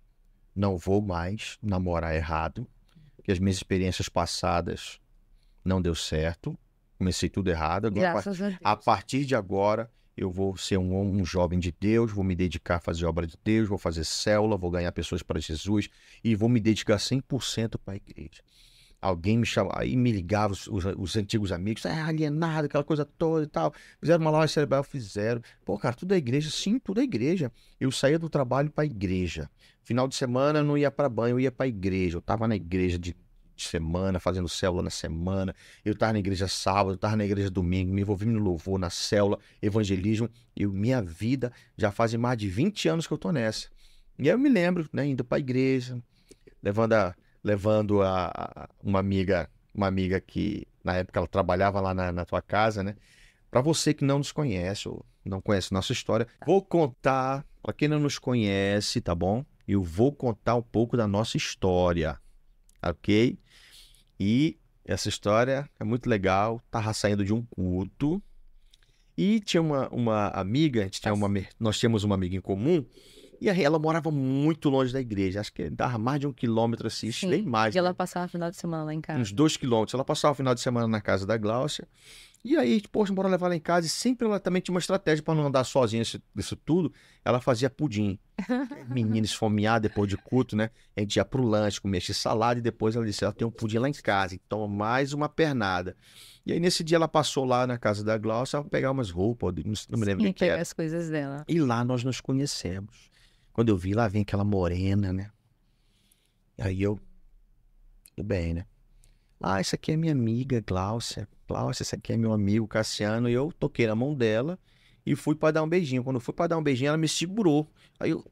Speaker 1: não vou mais namorar errado, porque as minhas experiências passadas não deu certo, comecei tudo errado. Agora,
Speaker 2: Graças a Deus.
Speaker 1: a partir de agora, eu vou ser um jovem de Deus, vou me dedicar a fazer a obra de Deus, vou fazer célula, vou ganhar pessoas para Jesus e vou me dedicar 100% para a igreja. Alguém me chamava, aí me ligava os antigos amigos, alienado, aquela coisa toda e tal. Fizeram uma lavagem cerebral, fizeram. Pô, cara, tudo é igreja? Sim, tudo é igreja. Eu saía do trabalho para a igreja. Final de semana eu não ia para banho, eu ia para a igreja. Eu tava na igreja de semana, fazendo célula na semana. Eu tava na igreja sábado, eu tava na igreja domingo, me envolvi no louvor, na célula, evangelismo. Minha vida já faz mais de 20 anos que eu tô nessa. E aí eu me lembro, né, indo para a igreja, levando uma amiga que na época ela trabalhava lá na tua casa, né? Para você que não nos conhece ou não conhece nossa história, vou contar, para quem não nos conhece, tá bom? Eu vou contar um pouco da nossa história, ok? E essa história é muito legal, tava saindo de um culto e tinha uma amiga, nós tínhamos uma amiga em comum. E aí ela morava muito longe da igreja, acho que dava mais de 1 quilômetro assim, bem mais.
Speaker 2: E ela passava o final de semana lá em casa.
Speaker 1: Uns 2 quilômetros. Ela passava o final de semana na casa da Gláucia. E aí, poxa, bora levar ela em casa. E sempre ela também tinha uma estratégia para não andar sozinha isso tudo. Ela fazia pudim. Menina esfomeada depois de culto, né? A gente ia pro lanche, comia salada e depois ela disse, ela tem um pudim lá em casa, então mais uma pernada. E aí nesse dia ela passou lá na casa da Gláucia para pegar umas roupas, não me lembro o que era.
Speaker 2: As coisas dela.
Speaker 1: E lá nós nos conhecemos. Quando eu vi, lá vem aquela morena, né? Aí eu... Tudo bem, né? Essa aqui é minha amiga, Gláucia. Gláucia, esse aqui é meu amigo, Cassiano. E eu toquei na mão dela e fui para dar um beijinho. Quando eu fui para dar um beijinho, ela me segurou. Aí eu...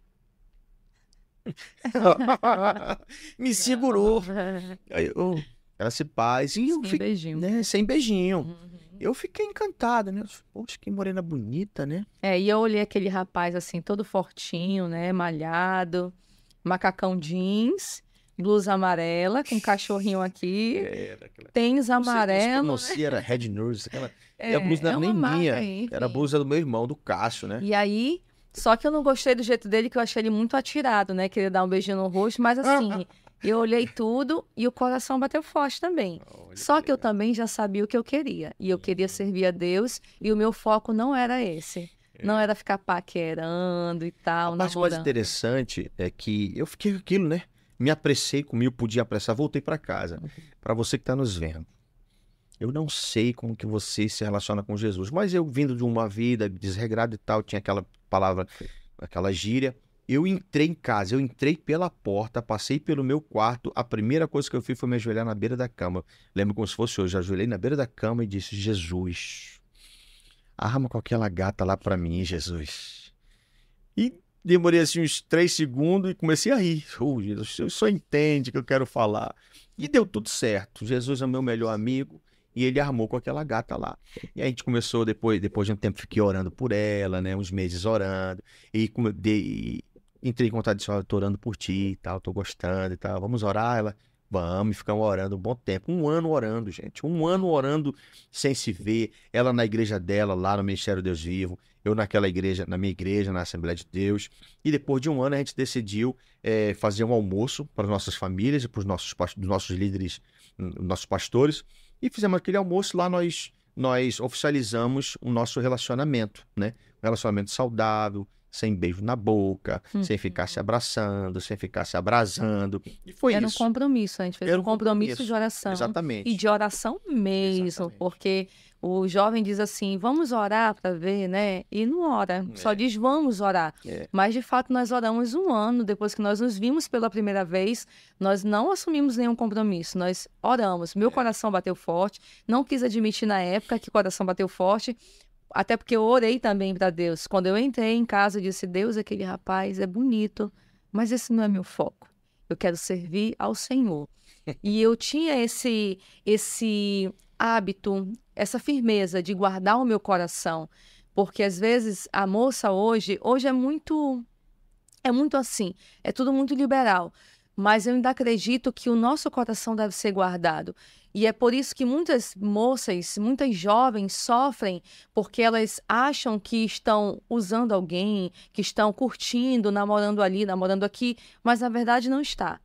Speaker 1: me segurou. Aí eu... Ela se paz. E eu
Speaker 2: Sem beijinho.
Speaker 1: Né? Sem beijinho. Eu fiquei encantado, né? Poxa, que morena bonita, né?
Speaker 2: E eu olhei aquele rapaz assim, todo fortinho, né? Malhado, macacão jeans, blusa amarela, com um cachorrinho aqui, tênis amarelo.
Speaker 1: Não sei, era Red Nurse, aquela... a blusa não era nem minha, era a blusa do meu irmão, do Cássio, né?
Speaker 2: E aí, só que eu não gostei do jeito dele, que eu achei ele muito atirado, né? Queria dar um beijinho no rosto, mas assim... Eu olhei tudo e o coração bateu forte também.
Speaker 1: Olha
Speaker 2: Só
Speaker 1: que
Speaker 2: que eu
Speaker 1: legal.
Speaker 2: também já sabia o que eu queria. E eu queria servir a Deus e o meu foco não era esse. Não
Speaker 1: É.
Speaker 2: era ficar paquerando e
Speaker 1: A
Speaker 2: tal,
Speaker 1: parte mais
Speaker 2: namorando.
Speaker 1: interessante é que eu fiquei com aquilo, né? Me apressei, comi, eu podia apressar, voltei para casa. Para você que está nos vendo, eu não sei como que você se relaciona com Jesus, mas eu vindo de uma vida desregrada e tal, tinha aquela palavra, aquela gíria. Eu entrei em casa, eu entrei pela porta, passei pelo meu quarto, a primeira coisa que eu fiz foi me ajoelhar na beira da cama. Lembro como se fosse hoje, eu ajoelhei na beira da cama e disse: Jesus, arma com aquela gata lá para mim, Jesus. E demorei assim uns 3 segundos e comecei a rir. Jesus, o senhor só entende o que eu quero falar. E deu tudo certo. Jesus é o meu melhor amigo e ele armou com aquela gata lá. E a gente começou, depois de um tempo, fiquei orando por ela, né? Uns meses orando. E entrei em contato de: "Olha, eu tô orando por ti e tal, tô gostando e tal. Vamos orar?" Ela: "Vamos", e ficamos orando um bom tempo. Um ano orando, gente. Um ano orando sem se ver. Ela na igreja dela, lá no Ministério Deus Vivo. Eu naquela igreja, na minha igreja, na Assembleia de Deus. E depois de um ano a gente decidiu fazer um almoço para as nossas famílias e para os nossos líderes, nossos pastores. E fizemos aquele almoço lá, nós oficializamos o nosso relacionamento, né? Um relacionamento saudável, sem beijo na boca, sem ficar se
Speaker 2: Uhum.
Speaker 1: abraçando, sem ficar se abrasando. E foi
Speaker 2: Era um
Speaker 1: isso.
Speaker 2: compromisso, a gente fez
Speaker 1: Era
Speaker 2: um
Speaker 1: um
Speaker 2: compromisso de
Speaker 1: compromisso.
Speaker 2: oração e
Speaker 1: Exatamente.
Speaker 2: de oração mesmo,
Speaker 1: Exatamente.
Speaker 2: porque o jovem diz assim: vamos orar para ver, né? E não ora, só
Speaker 1: É,
Speaker 2: diz vamos orar.
Speaker 1: é,
Speaker 2: Mas de fato nós oramos um ano depois que nós nos vimos pela primeira vez, nós não assumimos nenhum compromisso, nós oramos. Meu
Speaker 1: é.
Speaker 2: coração bateu forte, não quis admitir na época que o coração bateu forte, até porque eu orei também para Deus. Quando eu entrei em casa, eu disse: Deus, aquele rapaz é bonito, mas esse não é meu foco. Eu quero servir ao Senhor. E eu tinha esse hábito, essa firmeza de guardar o meu coração, porque às vezes a moça hoje é muito assim, é tudo muito liberal. Mas eu ainda acredito que o nosso coração deve ser guardado. E é por isso que muitas moças, muitas jovens sofrem, porque elas acham que estão usando alguém, que estão curtindo, namorando ali, namorando aqui, mas na verdade não está.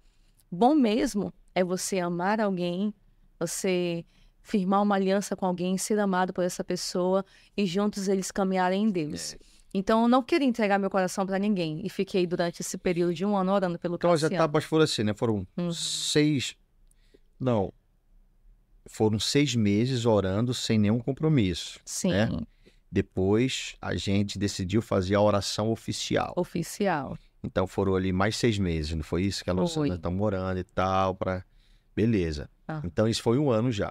Speaker 2: Bom mesmo é você amar alguém, você firmar uma aliança com alguém, ser amado por essa pessoa e juntos eles caminharem em Deus.
Speaker 1: É.
Speaker 2: Então, eu não queria entregar meu coração para ninguém e fiquei durante esse período de um ano orando pelo
Speaker 1: Então as
Speaker 2: Cassiano.
Speaker 1: etapas foram assim, né? Foram
Speaker 2: Uhum.
Speaker 1: 6. Não, foram 6 meses orando sem nenhum compromisso, né?
Speaker 2: Sim,
Speaker 1: Depois a gente decidiu fazer a oração oficial.
Speaker 2: oficial.
Speaker 1: Então foram ali mais 6 meses, não foi isso? Que nós
Speaker 2: Foi.
Speaker 1: estamos orando e tal, para. Beleza.
Speaker 2: Ah,
Speaker 1: Então isso foi um ano já.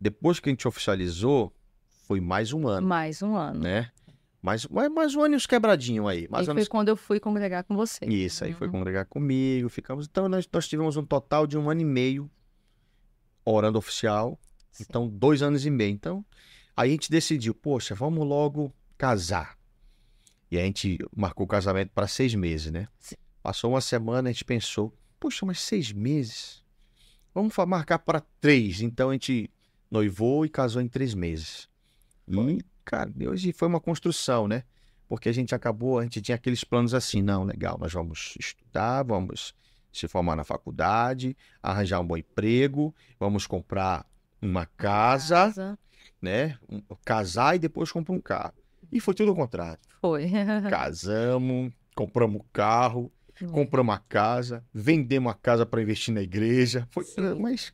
Speaker 1: Depois que a gente oficializou, foi mais um ano,
Speaker 2: mais um ano.
Speaker 1: né? Mais um ano e uns quebradinhos aí.
Speaker 2: E
Speaker 1: Mais
Speaker 2: foi
Speaker 1: anos.
Speaker 2: quando eu fui congregar com você.
Speaker 1: Isso, aí foi
Speaker 2: Uhum.
Speaker 1: congregar comigo, ficamos. Então nós tivemos um total de um ano e meio orando oficial.
Speaker 2: Sim.
Speaker 1: Então, 2 anos e meio. Então, aí a gente decidiu, poxa, vamos logo casar. E a gente marcou o casamento para 6 meses, né?
Speaker 2: Sim.
Speaker 1: Passou uma semana, a gente pensou, poxa, mas 6 meses? Vamos marcar para 3. Então a gente noivou e casou em 3 meses. E, cara, hoje foi uma construção, né? Porque a gente tinha aqueles planos assim: não, legal, nós vamos estudar, vamos se formar na faculdade, arranjar um bom emprego, vamos comprar uma casa,
Speaker 2: Casa.
Speaker 1: né? Casar e depois comprar um carro. E foi tudo ao contrário.
Speaker 2: Foi.
Speaker 1: Casamos, compramos carro,
Speaker 2: É.
Speaker 1: compramos a casa, vendemos a casa para investir na igreja.
Speaker 2: Sim.
Speaker 1: Mas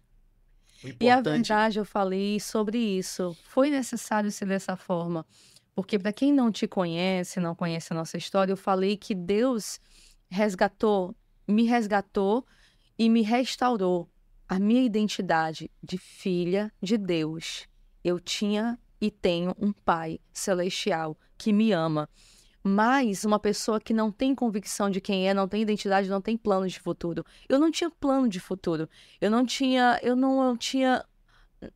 Speaker 1: o
Speaker 2: E a
Speaker 1: importante.
Speaker 2: verdade, eu falei sobre isso. Foi necessário ser dessa forma, porque para quem não te conhece, não conhece a nossa história, eu falei que Deus resgatou, resgatou e me restaurou a minha identidade de filha de Deus. Eu tinha e tenho um Pai celestial que me ama. Mas uma pessoa que não tem convicção de quem é, não tem identidade, não tem plano de futuro. Eu não tinha plano de futuro. Eu não tinha,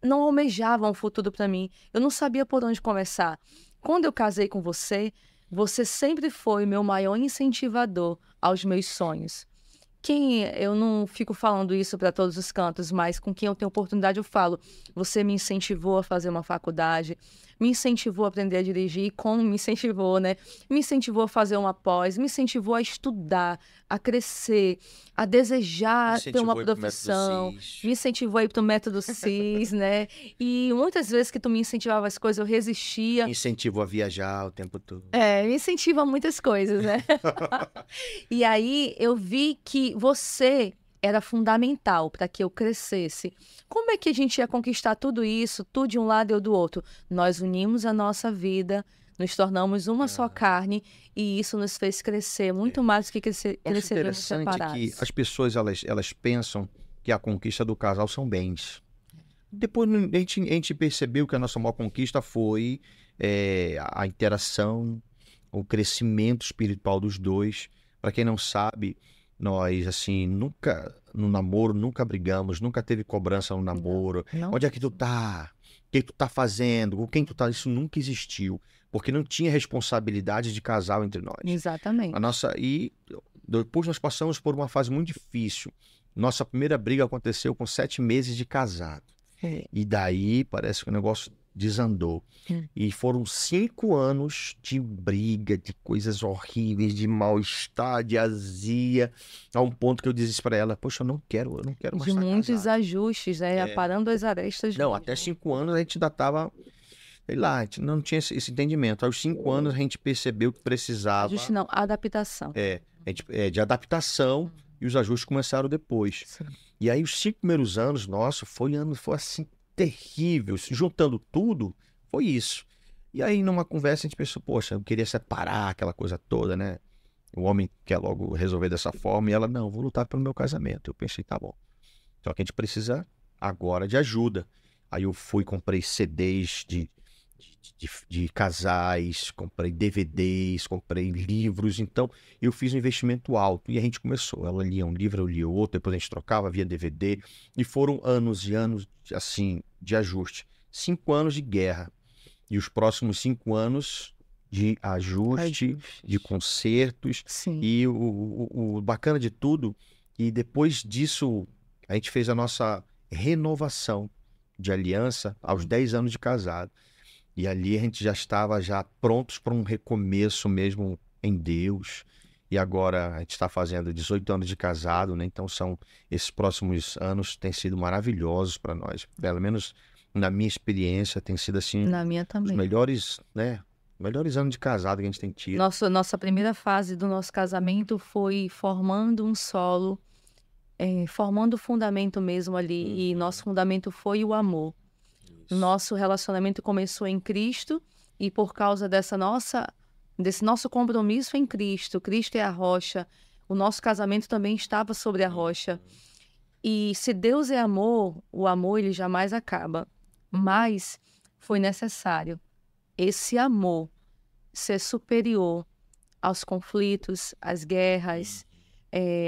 Speaker 2: não almejava um futuro para mim. Eu não sabia por onde começar. Quando eu casei com você, você sempre foi meu maior incentivador aos meus sonhos. Eu não fico falando isso para todos os cantos, mas com quem eu tenho oportunidade eu falo. Você me incentivou a fazer uma faculdade, me incentivou a aprender a dirigir, como me incentivou, né? Me incentivou a fazer uma pós, me incentivou a estudar, a crescer, a desejar ter uma profissão, me incentivou a ir para o método CIS, né? E muitas vezes que tu me incentivava as coisas, eu resistia.
Speaker 1: Incentivou a viajar o tempo todo.
Speaker 2: Me incentiva a muitas coisas, né? E aí eu vi que você era fundamental para que eu crescesse. Como é que a gente ia conquistar tudo isso, tu de um lado e eu do outro? Nós unimos a nossa vida, nos tornamos uma só carne e isso nos fez crescer muito mais do que cresceremos separados.
Speaker 1: Interessante que as pessoas elas pensam que a conquista do casal são bens. Depois a gente percebeu que a nossa maior conquista foi a interação, o crescimento espiritual dos dois. Para quem não sabe, nós, assim, nunca, no namoro, nunca brigamos, nunca teve cobrança no namoro.
Speaker 2: Não.
Speaker 1: Onde é que tu tá? O que tu tá fazendo? Com quem tu tá? Isso nunca existiu. Porque não tinha responsabilidade de casal entre nós.
Speaker 2: Exatamente.
Speaker 1: E depois nós passamos por uma fase muito difícil. Nossa primeira briga aconteceu com 7 meses de casado. E daí parece que o negócio desandou. E foram 5 anos de briga, de coisas horríveis, de mal-estar, de azia, a um ponto que eu disse para ela, poxa, eu não quero mais estar
Speaker 2: De muitos
Speaker 1: casado.
Speaker 2: ajustes, né? Aparando as arestas.
Speaker 1: Não, até 5 anos a gente ainda estava, sei lá, a gente não tinha esse entendimento. Aos 5 anos a gente percebeu que precisava...
Speaker 2: Ajuste não, adaptação.
Speaker 1: De adaptação, e os ajustes começaram depois.
Speaker 2: Sim.
Speaker 1: E aí os 5 primeiros anos, nossa, foi assim, terrível. Juntando tudo, foi isso. E aí numa conversa a gente pensou, poxa, eu queria separar aquela coisa toda, né? O homem quer logo resolver dessa forma, e ela, não, vou lutar pelo meu casamento. Eu pensei, tá bom. Só que a gente precisa agora de ajuda. Aí eu comprei CDs de casais, comprei DVDs, comprei livros. Então eu fiz um investimento alto e a gente começou. Ela lia um livro, eu lia outro, depois a gente trocava via DVD. E foram anos e anos, assim, de ajuste. 5 anos de guerra. E os próximos 5 anos de ajuste, de consertos.
Speaker 2: Sim.
Speaker 1: E o bacana de tudo, e depois disso a gente fez a nossa renovação de aliança aos 10 anos de casado. E ali a gente já estava prontos para um recomeço mesmo em Deus. E agora a gente está fazendo 18 anos de casado, né? Então esses próximos anos têm sido maravilhosos para nós. Pelo menos na minha experiência tem sido assim,
Speaker 2: Na minha também.
Speaker 1: os melhores, né? Melhores anos de casado que a gente tem tido.
Speaker 2: Nossa primeira fase do nosso casamento foi formando um solo, formando o fundamento mesmo ali. E nosso fundamento foi o amor. Nosso relacionamento começou em Cristo e por causa desse nosso compromisso em Cristo, Cristo é a rocha, o nosso casamento também estava sobre a rocha. E se Deus é amor, o amor ele jamais acaba. Mas foi necessário esse amor ser superior aos conflitos, às guerras,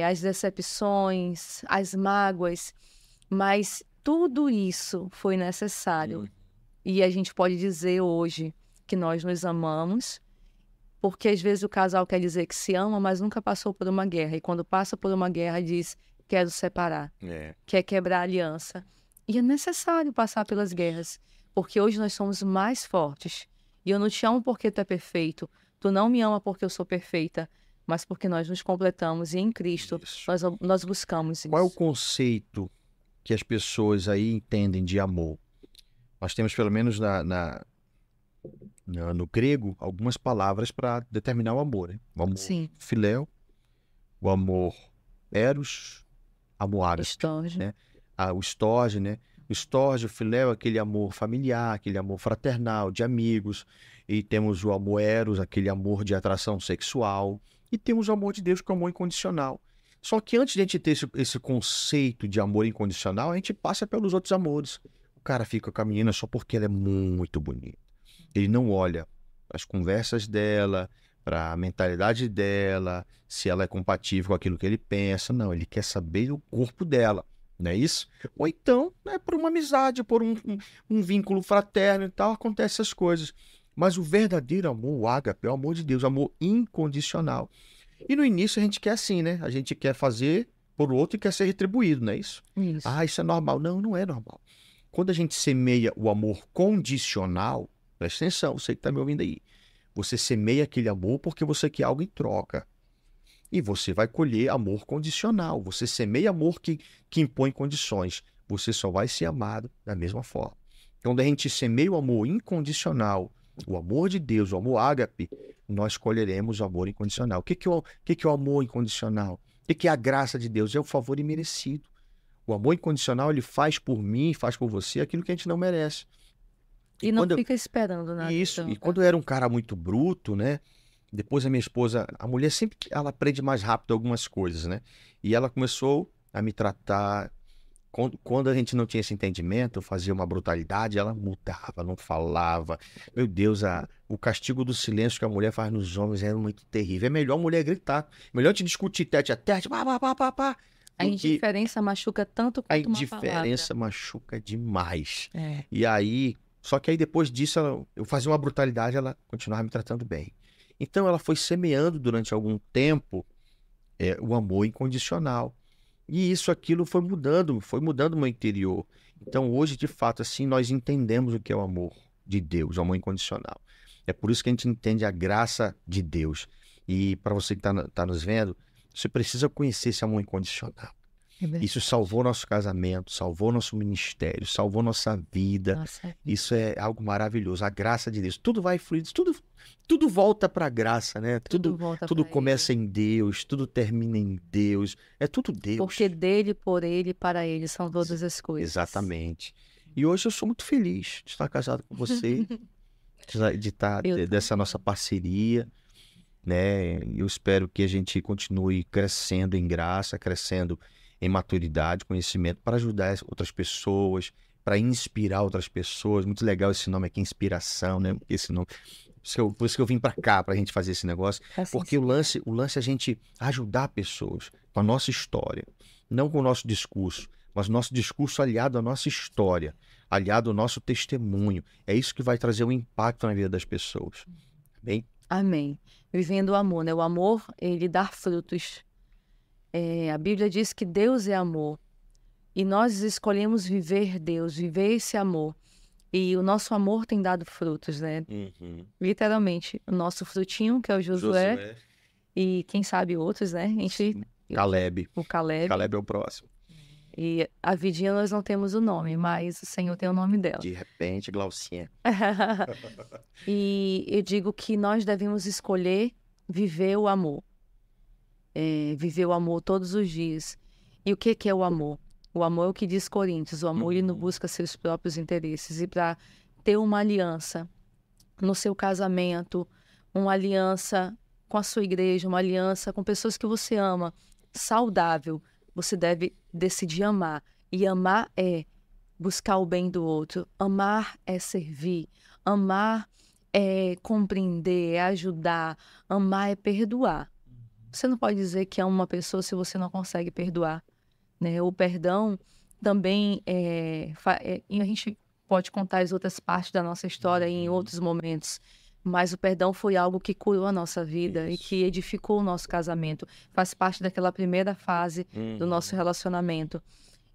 Speaker 2: às decepções, às mágoas, mas tudo isso foi necessário. E a gente pode dizer hoje que nós nos amamos, porque às vezes o casal quer dizer que se ama, mas nunca passou por uma guerra. E quando passa por uma guerra, diz, quero separar, quer quebrar a aliança. E é necessário passar pelas guerras, porque hoje nós somos mais fortes. E eu não te amo porque tu é perfeito, tu não me ama porque eu sou perfeita, mas porque nós nos completamos e em Cristo nós buscamos isso.
Speaker 1: Qual é o conceito que as pessoas aí entendem de amor? Nós temos pelo menos no grego algumas palavras para determinar o amor, né? O amor filéu, o amor eros, amor ágape, né? O storge, né? O storge, o filéu, aquele amor familiar, aquele amor fraternal, de amigos. E temos o amor eros, aquele amor de atração sexual. E temos o amor de Deus, que é o amor incondicional. Só que antes de a gente ter esse conceito de amor incondicional, a gente passa pelos outros amores. O cara fica com a menina só porque ela é muito bonita. Ele não olha para as conversas dela, para a mentalidade dela, se ela é compatível com aquilo que ele pensa. Não, ele quer saber o corpo dela, não é isso? Ou então, por uma amizade, por um vínculo fraterno e tal, acontecem essas coisas. Mas o verdadeiro amor, o ágape, é o amor de Deus, o amor incondicional. E no início a gente quer assim, né? A gente quer fazer por outro e quer ser retribuído, não é isso?
Speaker 2: Isso.
Speaker 1: Isso é normal. Não, não é normal. Quando a gente semeia o amor condicional, Presta atenção, você que está me ouvindo aí. Você semeia aquele amor porque você quer algo em troca. E você vai colher amor condicional. Você semeia amor que impõe condições. Você só vai ser amado da mesma forma. Quando a gente semeia o amor incondicional, o amor de Deus, o amor ágape, nós colheremos o amor incondicional. O que é o amor incondicional? O que é a graça de Deus? É o favor imerecido. O amor incondicional, ele faz por mim, faz por você aquilo que a gente não merece.
Speaker 2: E não fica esperando nada.
Speaker 1: Isso. E quando eu era um cara muito bruto, né? Depois a minha esposa, a mulher sempre, ela aprende mais rápido algumas coisas, né? E ela começou a me tratar. Quando a gente não tinha esse entendimento, eu fazia uma brutalidade, ela mudava, não falava. Meu Deus, o castigo do silêncio que a mulher faz nos homens é muito terrível. É melhor a mulher gritar. Melhor te discutir tete a tete, pá, pá, pá, pá, pá.
Speaker 2: A indiferença machuca tanto quanto uma palavra.
Speaker 1: A indiferença machuca demais.
Speaker 2: É.
Speaker 1: E aí, só que aí depois disso, eu fazia uma brutalidade, ela continuava me tratando bem. Então ela foi semeando durante algum tempo o amor incondicional. E aquilo foi mudando o meu interior. Então hoje, de fato, assim, nós entendemos o que é o amor de Deus, o amor incondicional. É por isso que a gente entende a graça de Deus. E para você que está nos vendo, você precisa conhecer esse amor incondicional. Isso salvou nosso casamento, salvou nosso ministério, salvou nossa vida.
Speaker 2: Nossa.
Speaker 1: Isso é algo maravilhoso, a graça de Deus. Tudo vai fluir, tudo volta para a graça, né? Tudo começa em Deus, tudo termina em Deus. É tudo Deus.
Speaker 2: Porque dele, por ele, para ele são todas as coisas.
Speaker 1: Exatamente. E hoje eu sou muito feliz de estar casado com você, de estar dessa nossa parceria, né? Eu espero que a gente continue crescendo em graça, crescendo em maturidade, conhecimento, para ajudar outras pessoas, para inspirar outras pessoas. Muito legal esse nome aqui, inspiração, né? Esse nome. Por isso que eu vim para cá, para a gente fazer esse negócio. Porque o lance é a gente ajudar pessoas com a nossa história. Não com o nosso discurso, mas nosso discurso aliado à nossa história, aliado ao nosso testemunho. É isso que vai trazer um impacto na vida das pessoas. Amém?
Speaker 2: Amém. Vivendo o amor, né? O amor, ele dá frutos. A Bíblia diz que Deus é amor. E nós escolhemos viver Deus, viver esse amor. E o nosso amor tem dado frutos, né?
Speaker 1: Uhum.
Speaker 2: Literalmente. O nosso frutinho, que é o Josué. E quem sabe outros, né?
Speaker 1: Caleb.
Speaker 2: O Caleb.
Speaker 1: Caleb é o próximo.
Speaker 2: E a Vidinha nós não temos o nome, mas o Senhor tem o nome dela.
Speaker 1: De repente, Glaucinha.
Speaker 2: E eu digo que nós devemos escolher viver o amor. Viver o amor todos os dias. E o que é o amor? O amor é o que diz Coríntios. O amor, ele não busca seus próprios interesses. E para ter uma aliança no seu casamento, uma aliança com a sua igreja, uma aliança com pessoas que você ama, saudável, você deve decidir amar. E amar é buscar o bem do outro. Amar é servir. Amar é compreender, é ajudar. Amar é perdoar. Você não pode dizer que ama uma pessoa se você não consegue perdoar, né? O perdão também a gente pode contar as outras partes da nossa história em outros momentos, mas o perdão foi algo que curou a nossa vida e que edificou o nosso casamento. Faz parte daquela primeira fase do nosso relacionamento.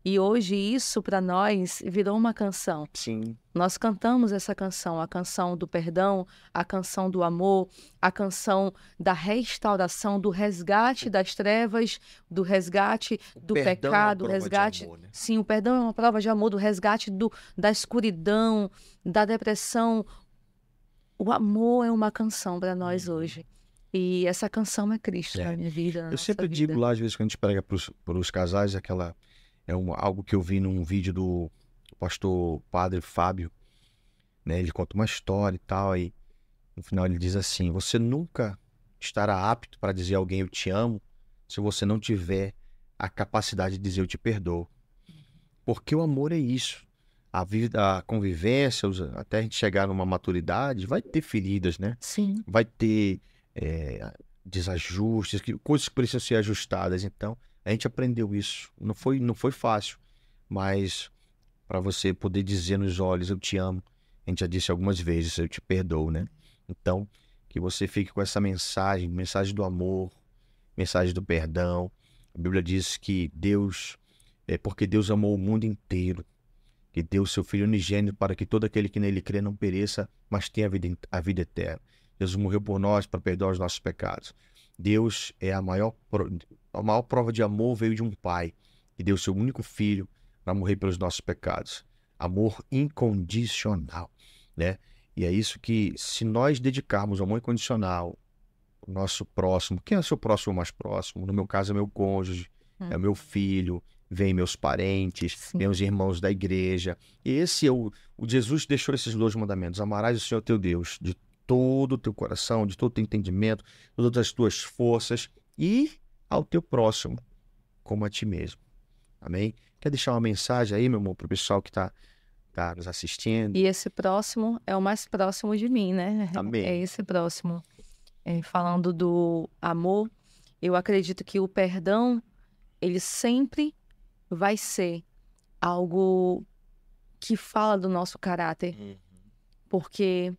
Speaker 2: E hoje isso, para nós, virou uma canção.
Speaker 1: Sim.
Speaker 2: Nós cantamos essa canção, a canção do perdão, a canção do amor, a canção da restauração, do resgate das trevas, do resgate do pecado, resgate.
Speaker 1: Amor, né?
Speaker 2: Sim, o perdão é uma prova de amor, do resgate da escuridão, da depressão. O amor é uma canção para nós hoje. E essa canção é Cristo na minha vida.
Speaker 1: Eu sempre digo lá, às vezes, quando a gente prega para os casais, algo que eu vi num vídeo do pastor Padre Fábio, né? Ele conta uma história e tal, e no final ele diz assim: você nunca estará apto para dizer a alguém eu te amo se você não tiver a capacidade de dizer eu te perdoo. Porque o amor é isso. A vida, a convivência, até a gente chegar numa maturidade, vai ter feridas, né?
Speaker 2: Sim.
Speaker 1: Vai ter desajustes, coisas que precisam ser ajustadas. Então, a gente aprendeu isso. Não foi fácil, mas para você poder dizer nos olhos, eu te amo, a gente já disse algumas vezes, eu te perdoo, né? Então, que você fique com essa mensagem do amor, mensagem do perdão. A Bíblia diz que porque Deus amou o mundo inteiro, que deu o seu Filho unigênito para que todo aquele que nele crê não pereça, mas tenha a vida eterna. Jesus morreu por nós para perdoar os nossos pecados. Deus é a maior prova de amor veio de um pai que deu o seu único filho para morrer pelos nossos pecados. Amor incondicional, né? E é isso que, se nós dedicarmos amor incondicional ao nosso próximo, quem é o seu próximo mais próximo? No meu caso é meu cônjuge, é o meu filho, vem meus parentes,
Speaker 2: Sim.
Speaker 1: vem os irmãos da igreja. E esse é o Jesus deixou esses 2 mandamentos: amarás o Senhor teu Deus de todo o teu coração, de todo o teu entendimento, de todas as tuas forças, e ao teu próximo como a ti mesmo. Amém? Quer deixar uma mensagem aí, meu amor, para o pessoal que está nos assistindo?
Speaker 2: E esse próximo é o mais próximo de mim, né?
Speaker 1: Amém.
Speaker 2: É esse próximo. Falando do amor, eu acredito que o perdão, ele sempre vai ser algo que fala do nosso caráter. Porque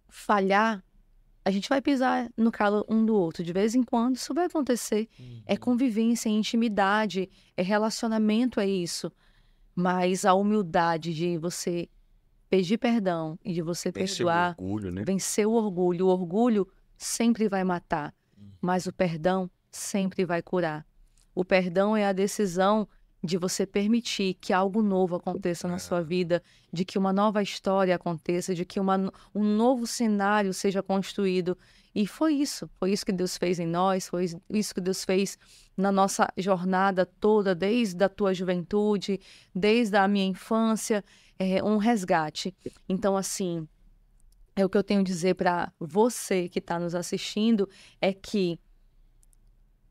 Speaker 2: falhar, a gente vai pisar no calo um do outro. De vez em quando isso vai acontecer. É convivência, é intimidade, é relacionamento, é isso. Mas a humildade de você pedir perdão e de você
Speaker 1: Vencer o
Speaker 2: perdoar,
Speaker 1: orgulho, né?
Speaker 2: vencer o orgulho. O orgulho sempre vai matar, mas o perdão sempre vai curar. O perdão é a decisão de você permitir que algo novo aconteça na sua vida, de que uma nova história aconteça, de que um novo cenário seja construído. E foi isso que Deus fez em nós, foi isso que Deus fez na nossa jornada toda, desde a tua juventude, desde a minha infância, um resgate. Então, assim, o que eu tenho a dizer para você que está nos assistindo é que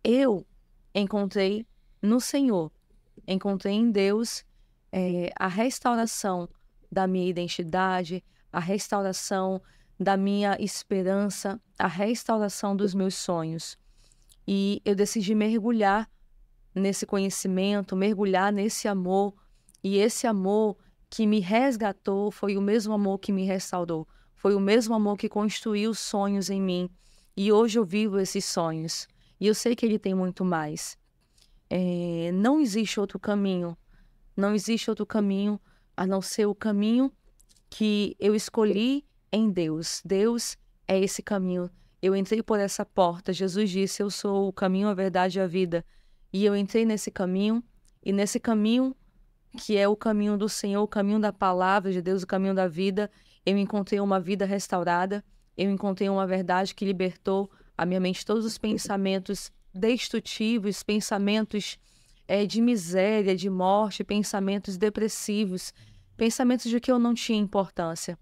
Speaker 2: eu encontrei no Senhor, encontrei em Deus a restauração da minha identidade, a restauração da minha esperança, a restauração dos meus sonhos. E eu decidi mergulhar nesse conhecimento, mergulhar nesse amor. E esse amor que me resgatou foi o mesmo amor que me restaurou. Foi o mesmo amor que construiu sonhos em mim. E hoje eu vivo esses sonhos. E eu sei que ele tem muito mais. Não existe outro caminho. Não existe outro caminho a não ser o caminho que eu escolhi em Deus. Deus é esse caminho. Eu entrei por essa porta. Jesus disse: eu sou o caminho, a verdade e a vida. E eu entrei nesse caminho. E nesse caminho, que é o caminho do Senhor, o caminho da palavra de Deus, o caminho da vida, eu encontrei uma vida restaurada. Eu encontrei uma verdade que libertou a minha mente, todos os pensamentos destrutivos, pensamentos de miséria, de morte, pensamentos depressivos, pensamentos de que eu não tinha importância.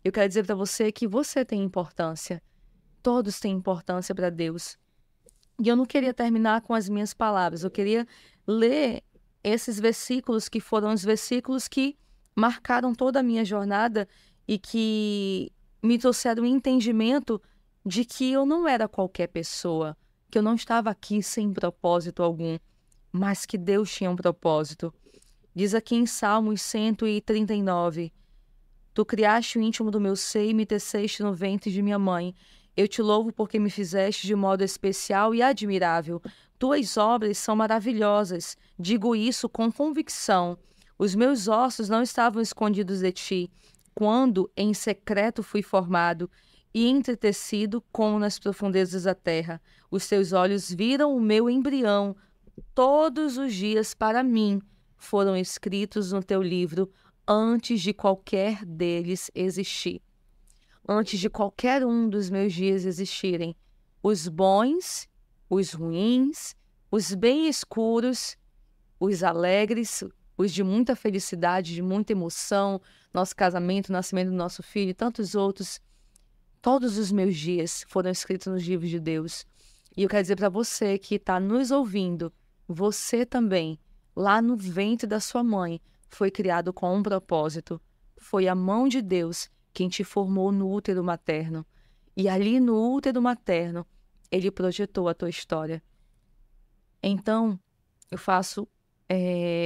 Speaker 2: Eu quero dizer para você que você tem importância. Todos têm importância para Deus. E eu não queria terminar com as minhas palavras. Eu queria ler esses versículos que foram os versículos que marcaram toda a minha jornada e que me trouxeram o entendimento de que eu não era qualquer pessoa, que eu não estava aqui sem propósito algum, mas que Deus tinha um propósito. Diz aqui em Salmos 139, tu criaste o íntimo do meu seio e me teceste no ventre de minha mãe. Eu te louvo porque me fizeste de modo especial e admirável. Tuas obras são maravilhosas. Digo isso com convicção. Os meus ossos não estavam escondidos de ti, quando em secreto fui formado e entretecido como nas profundezas da terra. Os teus olhos viram o meu embrião. Todos os dias para mim foram escritos no teu livro antes de qualquer deles existir. Antes de qualquer um dos meus dias existirem, os bons, os ruins, os bem escuros, os alegres, os de muita felicidade, de muita emoção, nosso casamento, o nascimento do nosso filho e tantos outros, todos os meus dias foram escritos nos livros de Deus. E eu quero dizer para você que está nos ouvindo, você também, lá no ventre da sua mãe, foi criado com um propósito. Foi a mão de Deus quem te formou no útero materno. E ali no útero materno, ele projetou a tua história. Então, eu faço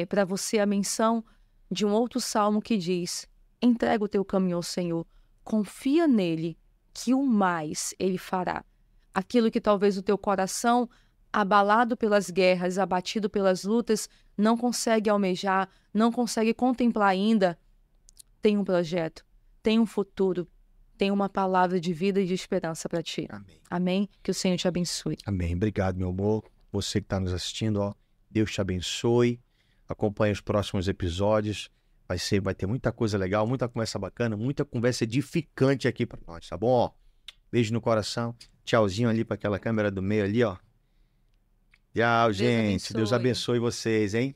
Speaker 2: para você a menção de um outro salmo que diz: entrega o teu caminho ao Senhor, confia nele, que o mais ele fará. Aquilo que talvez o teu coração abalado pelas guerras, abatido pelas lutas, não consegue almejar, não consegue contemplar ainda, tem um projeto, tem um futuro, tem uma palavra de vida e de esperança para ti.
Speaker 1: Amém.
Speaker 2: Amém? Que o Senhor te abençoe.
Speaker 1: Amém. Obrigado, meu amor. Você que está nos assistindo, ó, Deus te abençoe. Acompanhe os próximos episódios. Vai ter muita coisa legal, muita conversa bacana, muita conversa edificante aqui para nós, tá bom? Ó, beijo no coração. Tchauzinho ali para aquela câmera do meio ali, ó. Tchau, gente. Deus abençoe vocês, hein?